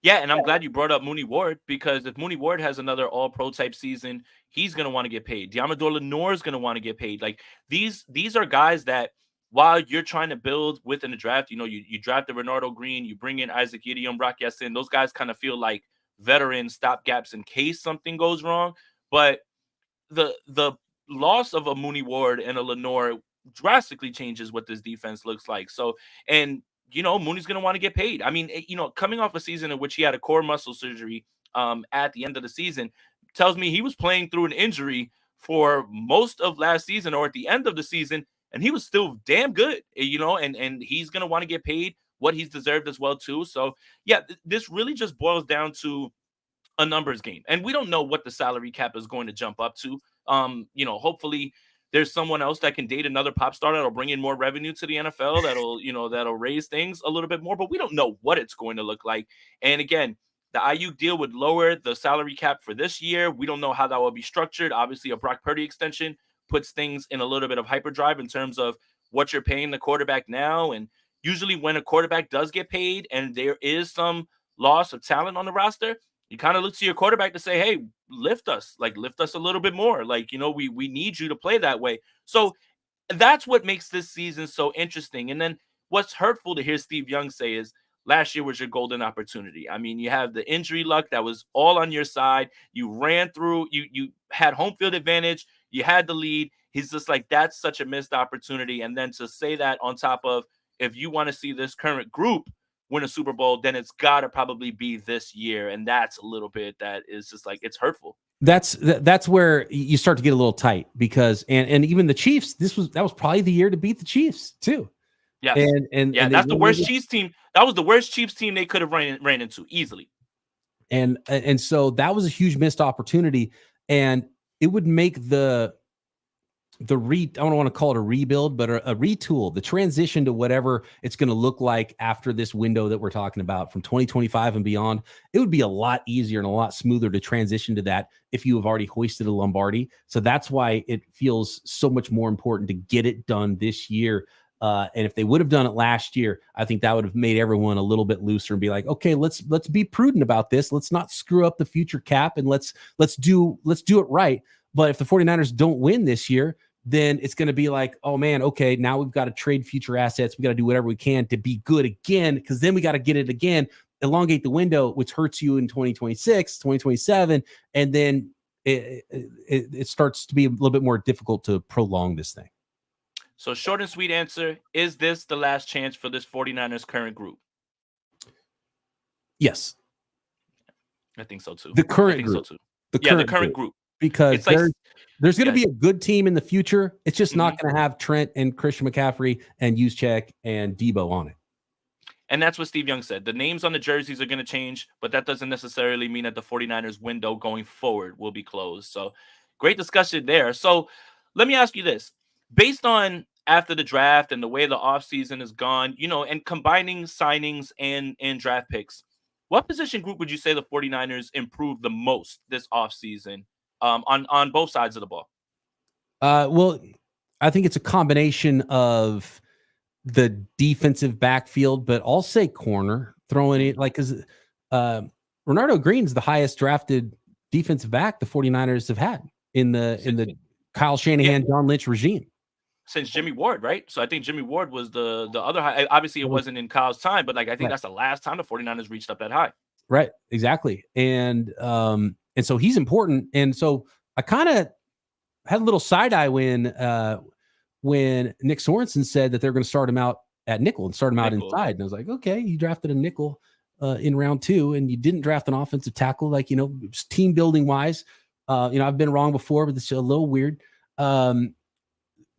Speaker 1: Yeah, and I'm glad you brought up Mooney Ward, because if Mooney Ward has another all-pro type season, he's going to want to get paid. Diamador Lenore is going to want to get paid. Like, these are guys that, while you're trying to build within the draft, you drafted Renardo Green, you bring in Isaac Gideon, Brock Yessin. Those guys kind of feel like veteran stopgaps in case something goes wrong. But the loss of a Mooney Ward and a Lenore drastically changes what this defense looks like. So, and Mooney's going to want to get paid. I mean, coming off a season in which he had a core muscle surgery at the end of the season tells me he was playing through an injury for most of last season or at the end of the season, and he was still damn good, and he's going to want to get paid what he's deserved as well too. So, yeah, this really just boils down to a numbers game, and we don't know what the salary cap is going to jump up to. Hopefully there's someone else that can date another pop star that'll bring in more revenue to the NFL, that'll raise things a little bit more, but we don't know what it's going to look like. And again, the Aiyuk deal would lower the salary cap for this year. We don't know how that will be structured. Obviously, a Brock Purdy extension puts things in a little bit of hyperdrive in terms of what you're paying the quarterback now. And usually when a quarterback does get paid and there is some loss of talent on the roster, you kind of look to your quarterback to say, hey, lift us a little bit more. We need you to play that way. So that's what makes this season so interesting. And then what's hurtful to hear Steve Young say is last year was your golden opportunity. I mean, you have the injury luck that was all on your side. You ran through, you had home field advantage. You had the lead. He's just like, that's such a missed opportunity. And then to say that on top of, if you want to see this current group win a Super Bowl, then it's got to probably be this year. And that's a little bit that is just like, it's hurtful.
Speaker 2: That's where you start to get a little tight, because and even the Chiefs, that was probably the year to beat the Chiefs too.
Speaker 1: Yes. And that's the worst Chiefs team. That was the worst Chiefs team they could have ran into easily.
Speaker 2: And so that was a huge missed opportunity, and it would make I don't want to call it a rebuild, but a retool, the transition to whatever it's going to look like after this window that we're talking about from 2025 and beyond. It would be a lot easier and a lot smoother to transition to that if you have already hoisted a Lombardi. So that's why it feels so much more important to get it done this year. And if they would have done it last year, I think that would have made everyone a little bit looser and be like, okay, let's be prudent about this. Let's not screw up the future cap, and let's do it right. But if the 49ers don't win this year, then it's going to be like, oh man, okay, now we've got to trade future assets. We got to do whatever we can to be good again, because then we got to get it again, elongate the window, which hurts you in 2026, 2027. And then it starts to be a little bit more difficult to prolong this thing.
Speaker 1: So short and sweet answer, is this the last chance for this 49ers current group?
Speaker 2: Yes.
Speaker 1: I think so too.
Speaker 2: The current group.
Speaker 1: So too. The current group.
Speaker 2: Because there's going to be a good team in the future. It's just not going to have Trent and Christian McCaffrey and Juszczyk and Debo on it.
Speaker 1: And that's what Steve Young said. The names on the jerseys are going to change, but that doesn't necessarily mean that the 49ers window going forward will be closed. So great discussion there. So let me ask you this. Based on after the draft and the way the offseason is gone, and combining signings and draft picks, what position group would you say the 49ers improved the most this offseason? On both sides of the ball?
Speaker 2: Well, I think it's a combination of the defensive backfield, but I'll say corner, throwing it like, because Renardo Green's the highest drafted defensive back the 49ers have had in the Kyle Shanahan, John Lynch regime.
Speaker 1: Since Jimmy Ward, right? So I think Jimmy Ward was the other high. Obviously, it wasn't in Kyle's time, but like I think that's the last time the 49ers reached up that high.
Speaker 2: Right, exactly. And so he's important. And so I kind of had a little side eye when Nick Sorensen said that they're going to start him out at nickel and start him out inside. And I was like, okay, you drafted a nickel in round 2, and you didn't draft an offensive tackle, like, team building wise. I've been wrong before, but it's a little weird.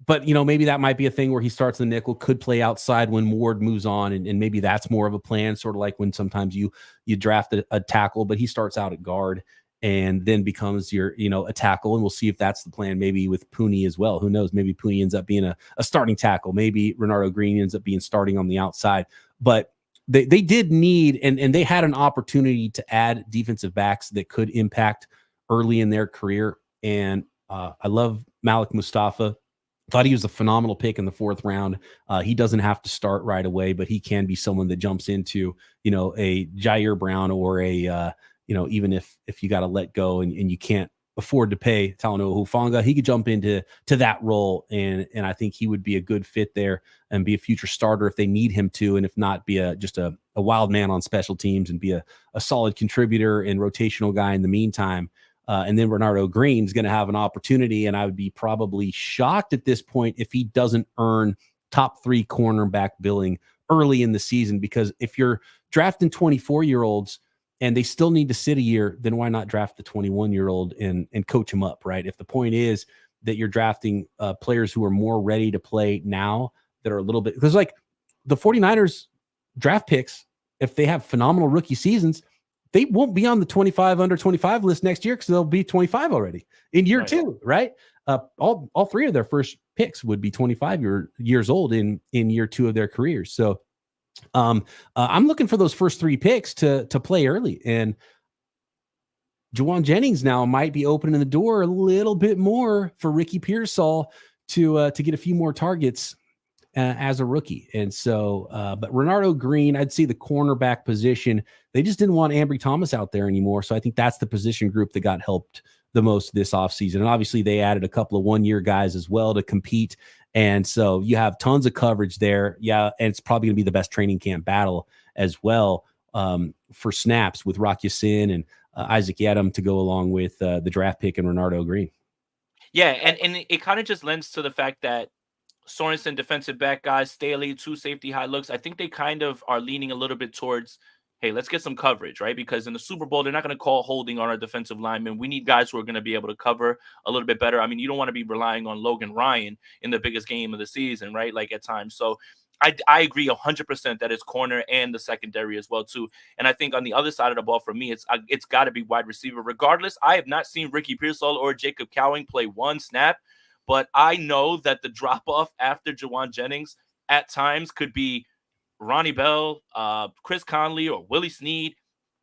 Speaker 2: But, maybe that might be a thing where he starts the nickel, could play outside when Ward moves on. And maybe that's more of a plan, sort of like when sometimes you draft a tackle, but he starts out at guard and then becomes your, a tackle. And we'll see if that's the plan, maybe with Pooney as well. Who knows? Maybe Pooney ends up being a starting tackle. Maybe Renardo Green ends up being starting on the outside. But they did need, and they had an opportunity to add defensive backs that could impact early in their career. And I love Malik Mustafa. Thought he was a phenomenal pick in the 4th round. He doesn't have to start right away, but he can be someone that jumps into, a Jair Brown or a, even if you got to let go and you can't afford to pay Talanoa Hufanga, he could jump into that role. And I think he would be a good fit there and be a future starter if they need him to. And if not, be just a wild man on special teams and be a solid contributor and rotational guy in the meantime. And then Renardo Green is going to have an opportunity, and I would be probably shocked at this point if he doesn't earn top 3 cornerback billing early in the season, because if you're drafting 24-year-olds and they still need to sit a year, then why not draft the 21-year-old and coach him up, right? If the point is that you're drafting players who are more ready to play now, that are a little bit, because like the 49ers draft picks, if they have phenomenal rookie seasons, they won't be on the 25 under 25 list next year because they'll be 25 already in year 2, right? All 3 of their first picks would be 25 years old in year 2 of their careers. So I'm looking for those first 3 picks to play early. And Jauan Jennings now might be opening the door a little bit more for Ricky Pearsall to get a few more targets as a rookie. And so, but Renardo Green, I'd see the cornerback position. They just didn't want Ambry Thomas out there anymore. So I think that's the position group that got helped the most this offseason. And obviously they added a couple of 1-year guys as well to compete. And so you have tons of coverage there. Yeah. And it's probably going to be the best training camp battle as well for snaps with Rock Ya-Sin and Isaac Yiadom to go along with the draft pick and Renardo Green.
Speaker 1: Yeah, and it kind of just lends to the fact that Sorensen, defensive back guys, Staley, two safety high looks. I think they kind of are leaning a little bit towards, hey, let's get some coverage, right? Because in the Super Bowl, they're not going to call holding on our defensive linemen. We need guys who are going to be able to cover a little bit better. I mean, you don't want to be relying on Logan Ryan in the biggest game of the season, right? Like at times. So I agree 100% that it's corner and the secondary as well too. And I think on the other side of the ball for me, it's got to be wide receiver. Regardless, I have not seen Ricky Pearsall or Jacob Cowing play one snap. But I know that the drop off after Jauan Jennings at times could be Ronnie Bell, Chris Conley, or Willie Snead.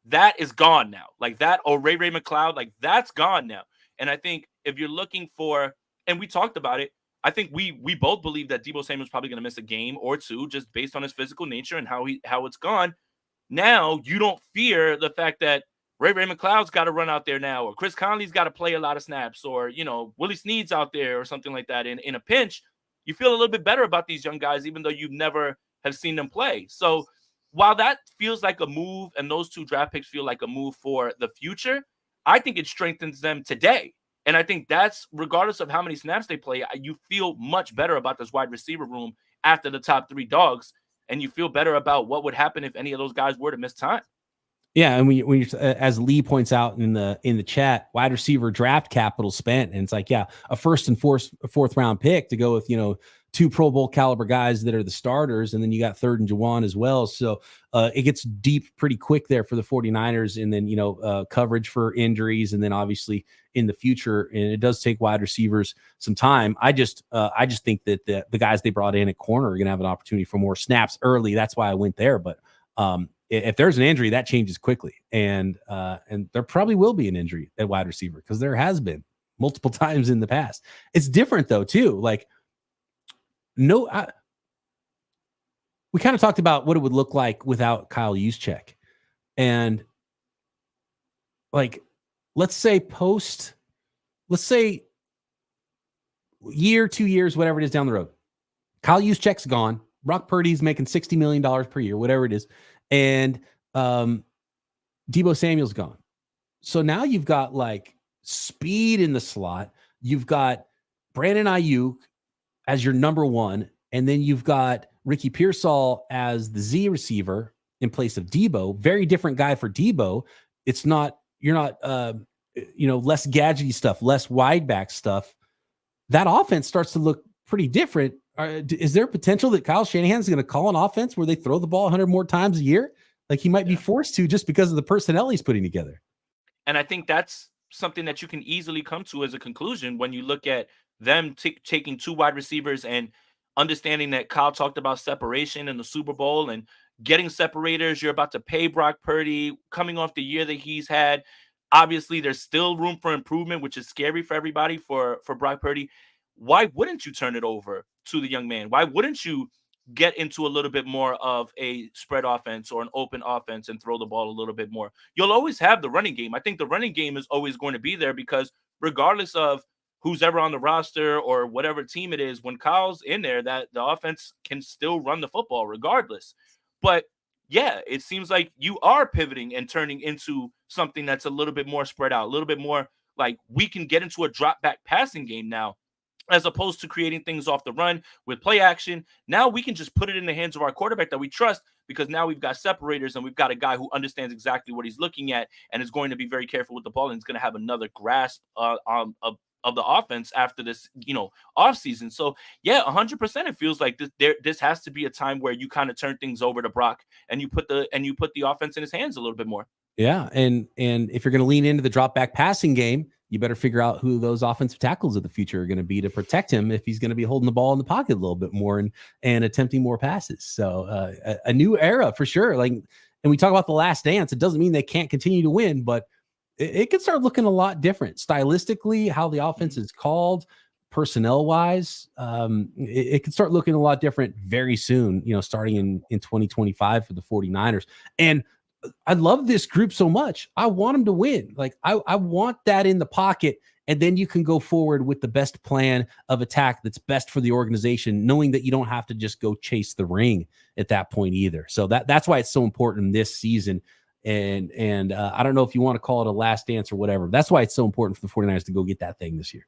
Speaker 1: That is gone now. Like that, or Ray McLeod, like that's gone now. And I think if you're looking for, and we talked about it, I think we both believe that Deebo Samuel's probably going to miss a game or two just based on his physical nature and how it's gone. Now you don't fear the fact that Ray McLeod's got to run out there now, or Chris Conley's got to play a lot of snaps, or Willie Snead's out there or something like that. In a pinch, you feel a little bit better about these young guys, even though you've never have seen them play. So while that feels like a move, and those two draft picks feel like a move for the future, I think it strengthens them today. And I think that's regardless of how many snaps they play, you feel much better about this wide receiver room after the top three dogs, and you feel better about what would happen if any of those guys were to miss time.
Speaker 2: Yeah, and when you as Lee points out in the chat, wide receiver draft capital spent, and it's like, yeah, a first and fourth round pick to go with two Pro Bowl caliber guys that are the starters, and then you got third and Jauan as well. So it gets deep pretty quick there for the 49ers, and then coverage for injuries, and then obviously in the future, and it does take wide receivers some time. I just think that the guys they brought in at corner are going to have an opportunity for more snaps early. That's why I went there, but if there's an injury, that changes quickly, and there probably will be an injury at wide receiver because there has been multiple times in the past. It's different though too. Like, we kind of talked about what it would look like without Kyle Juszczyk, and like, let's say year, 2 years, whatever it is down the road, Kyle Juszczyk's gone. Brock Purdy's making $60 million per year, whatever it is. And Deebo Samuel's gone. So now you've got like speed in the slot. You've got Brandon Aiyuk as your number one. And then you've got Ricky Pearsall as the Z receiver in place of Deebo. Very different guy for Deebo. You're not less gadgety stuff, less wide back stuff. That offense starts to look pretty different. Is there potential that Kyle Shanahan's going to call an offense where they throw the ball 100 more times a year? Like he might be forced to just because of the personnel he's putting together.
Speaker 1: And I think that's something that you can easily come to as a conclusion when you look at them taking two wide receivers and understanding that Kyle talked about separation in the Super Bowl and getting separators. You're about to pay Brock Purdy coming off the year that he's had. Obviously, there's still room for improvement, which is scary for everybody for Brock Purdy. Why wouldn't you turn it over to the young man? Why wouldn't you get into a little bit more of a spread offense or an open offense and throw the ball a little bit more? You'll always have the running game. I think the running game is always going to be there because regardless of who's ever on the roster or whatever team it is, when Kyle's in there, that the offense can still run the football regardless. But yeah, it seems like you are pivoting and turning into something that's a little bit more spread out, a little bit more like we can get into a drop back passing game now, as opposed to creating things off the run with play action. Now we can just put it in the hands of our quarterback that we trust because now we've got separators and we've got a guy who understands exactly what he's looking at and is going to be very careful with the ball and is going to have another grasp of the offense after this, offseason. So yeah, 100%. It feels like this has to be a time where you kind of turn things over to Brock and you put the offense in his hands a little bit more.
Speaker 2: Yeah, and if you're going to lean into the drop back passing game, you better figure out who those offensive tackles of the future are going to be to protect him if he's going to be holding the ball in the pocket a little bit more and attempting more passes. So a new era for sure. Like, and we talk about the last dance. It doesn't mean they can't continue to win, but it can start looking a lot different stylistically, how the offense is called, personnel wise. It can start looking a lot different very soon, starting in 2025 for the 49ers. And I love this group so much. I want them to win. Like I want that in the pocket. And then you can go forward with the best plan of attack that's best for the organization, knowing that you don't have to just go chase the ring at that point either. So that's why it's so important this season. And I don't know if you want to call it a last dance or whatever. That's why it's so important for the 49ers to go get that thing this year.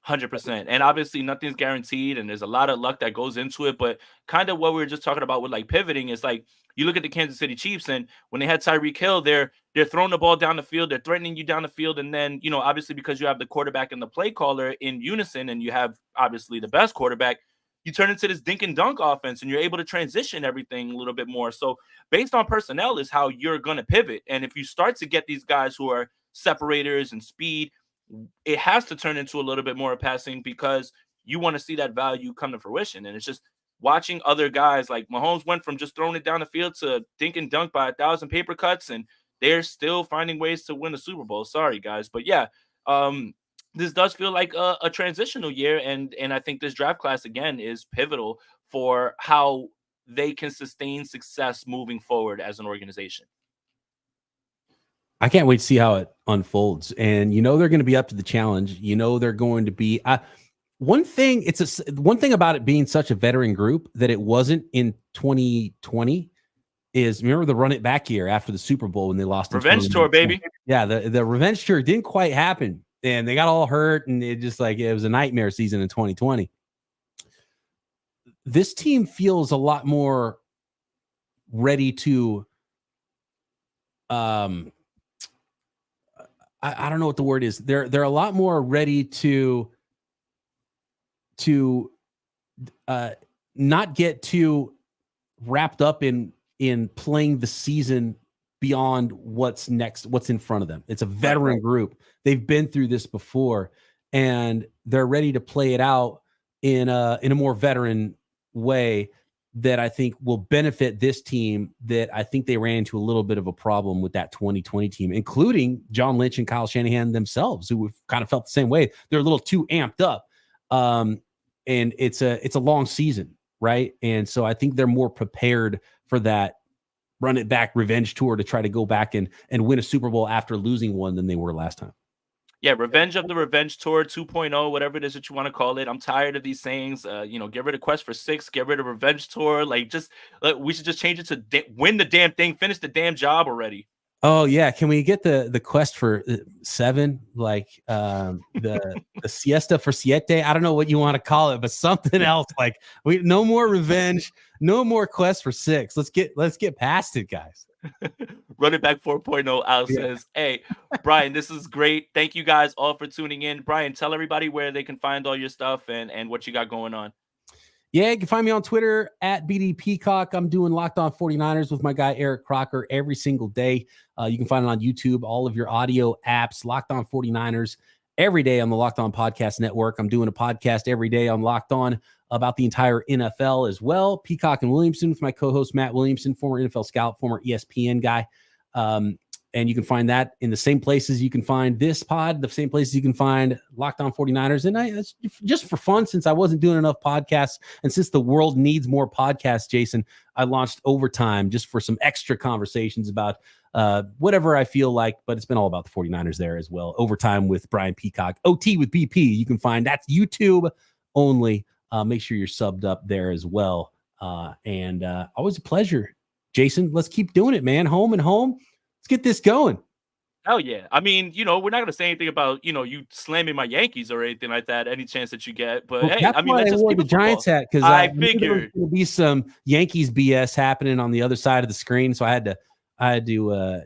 Speaker 1: 100%. And obviously nothing's guaranteed and there's a lot of luck that goes into it. But kind of what we were just talking about with like pivoting is like you look at the Kansas City Chiefs and when they had Tyreek Hill, they're throwing the ball down the field, they're threatening you down the field. And then, obviously because you have the quarterback and the play caller in unison and you have obviously the best quarterback, you turn into this dink and dunk offense and you're able to transition everything a little bit more. So based on personnel is how you're going to pivot. And if you start to get these guys who are separators and speed, it has to turn into a little bit more passing because you want to see that value come to fruition. And it's just watching other guys like Mahomes went from just throwing it down the field to dink and dunk by 1,000 paper cuts, and they're still finding ways to win the Super Bowl. Sorry, guys. But yeah, this does feel like a transitional year. And I think this draft class, again, is pivotal for how they can sustain success moving forward as an organization.
Speaker 2: I can't wait to see how it unfolds. And they're going to be up to the challenge. They're going to be one thing about it being such a veteran group that it wasn't in 2020 is, remember the run it back year after the Super Bowl when they lost
Speaker 1: revenge tour, baby.
Speaker 2: Yeah, the revenge tour didn't quite happen and they got all hurt and it was a nightmare season in 2020. This team feels a lot more ready to I don't know what the word is. They're a lot more ready to not get too wrapped up in playing the season beyond what's in front of them. It's a veteran group. They've been through this before and they're ready to play it out in a more veteran way that I think will benefit this team that I think they ran into a little bit of a problem with that 2020 team, including John Lynch and Kyle Shanahan themselves, who kind of felt the same way. They're a little too amped up. And it's a long season, right? And so I think they're more prepared for that run it back revenge tour to try to go back and win a Super Bowl after losing one than they were last time.
Speaker 1: Yeah, revenge of the revenge tour 2.0, whatever it is that you want to call it. I'm tired of these sayings. Get rid of Quest for 6, get rid of revenge tour. Like, we should just change it to win the damn thing, finish the damn job already.
Speaker 2: Oh yeah, can we get the quest for 7, like the siesta for siete? I don't know what you want to call it, but something else. Like no more revenge, no more quest for 6. Let's get past it, guys.
Speaker 1: Run it back 4.0. Al says, hey, Brian, this is great. Thank you guys all for tuning in. Brian, tell everybody where they can find all your stuff and what you got going on.
Speaker 2: Yeah, you can find me on Twitter at BD Peacock. I'm doing Locked On 49ers with my guy Eric Crocker every single day. You can find it on YouTube, all of your audio apps, Locked On 49ers every day on the Locked On Podcast Network. I'm doing a podcast every day on Locked On about the entire NFL as well. Peacock and Williamson with my co-host Matt Williamson, former NFL scout, former ESPN guy. And you can find that in the same places you can find this pod, the same places you can find Locked On 49ers. And it's just for fun, since I wasn't doing enough podcasts and since the world needs more podcasts, Jason, I launched Overtime just for some extra conversations about whatever I feel like, but it's been all about the 49ers there as well. Overtime with Brian Peacock, OT with BP. You can find that's YouTube only. Make sure you're subbed up there as well. And always a pleasure, Jason. Let's keep doing it, man. Home and home. Let's get this going.
Speaker 1: Hell yeah. I mean, we're not going to say anything about, you slamming my Yankees or anything like that, any chance that you get. But hey, I mean, let's just keep
Speaker 2: the Giants hat, because
Speaker 1: I figured
Speaker 2: there was going to be some Yankees BS happening on the other side of the screen. So I had to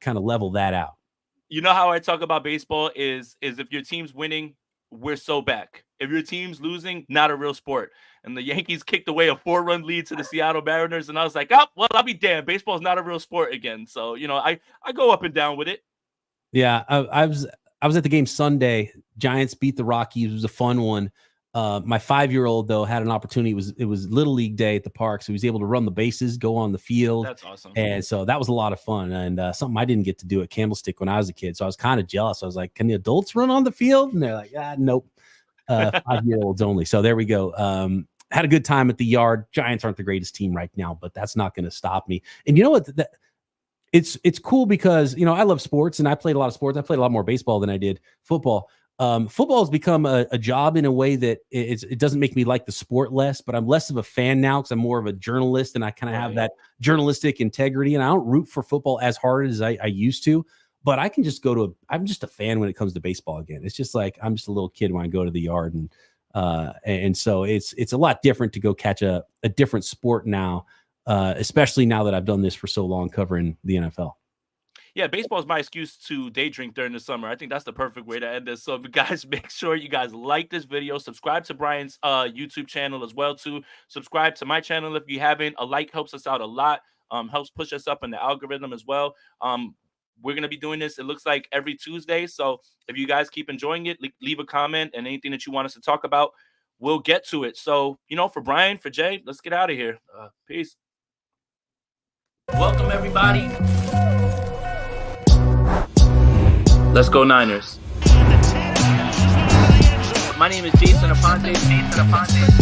Speaker 2: kind of level that out.
Speaker 1: You know how I talk about baseball is if your team's winning, we're so back. If your team's losing, not a real sport. And the Yankees kicked away a 4-run lead to the Seattle Mariners, and I was like, oh, well, I'll be damned. Baseball's not a real sport again. So, I go up and down with it.
Speaker 2: Yeah, I was at the game Sunday. Giants beat the Rockies. It was a fun one. My 5-year-old, though, had an opportunity. It was Little League Day at the park, so he was able to run the bases, go on the field.
Speaker 1: That's awesome.
Speaker 2: And so that was a lot of fun, and something I didn't get to do at Candlestick when I was a kid. So I was kind of jealous. I was like, can the adults run on the field? And they're like, nope. 5-year-olds only. So there we go. Had a good time at the Yard. Giants aren't the greatest team right now, but that's not going to stop me. And you know what? It's cool because, I love sports and I played a lot of sports. I played a lot more baseball than I did football. Football has become a job in a way that it doesn't make me like the sport less, but I'm less of a fan now because I'm more of a journalist and I kind of have that journalistic integrity, and I don't root for football as hard as I used to. but I can just I'm just a fan when it comes to baseball again. It's just like, I'm just a little kid when I go to the yard. And so it's a lot different to go catch a different sport now, especially now that I've done this for so long covering the NFL.
Speaker 1: Yeah, baseball is my excuse to day drink during the summer. I think that's the perfect way to end this. So, guys, make sure you guys like this video. Subscribe to Brian's YouTube channel as well, too. Subscribe to my channel if you haven't. A like helps us out a lot. Helps push us up in the algorithm as well. We're going to be doing this, it looks like, every Tuesday. So if you guys keep enjoying it, leave a comment, and anything that you want us to talk about, we'll get to it. So, for Brian, for Jay, let's get out of here. Peace. Welcome, everybody. Let's go Niners. My name is Jason Aponte.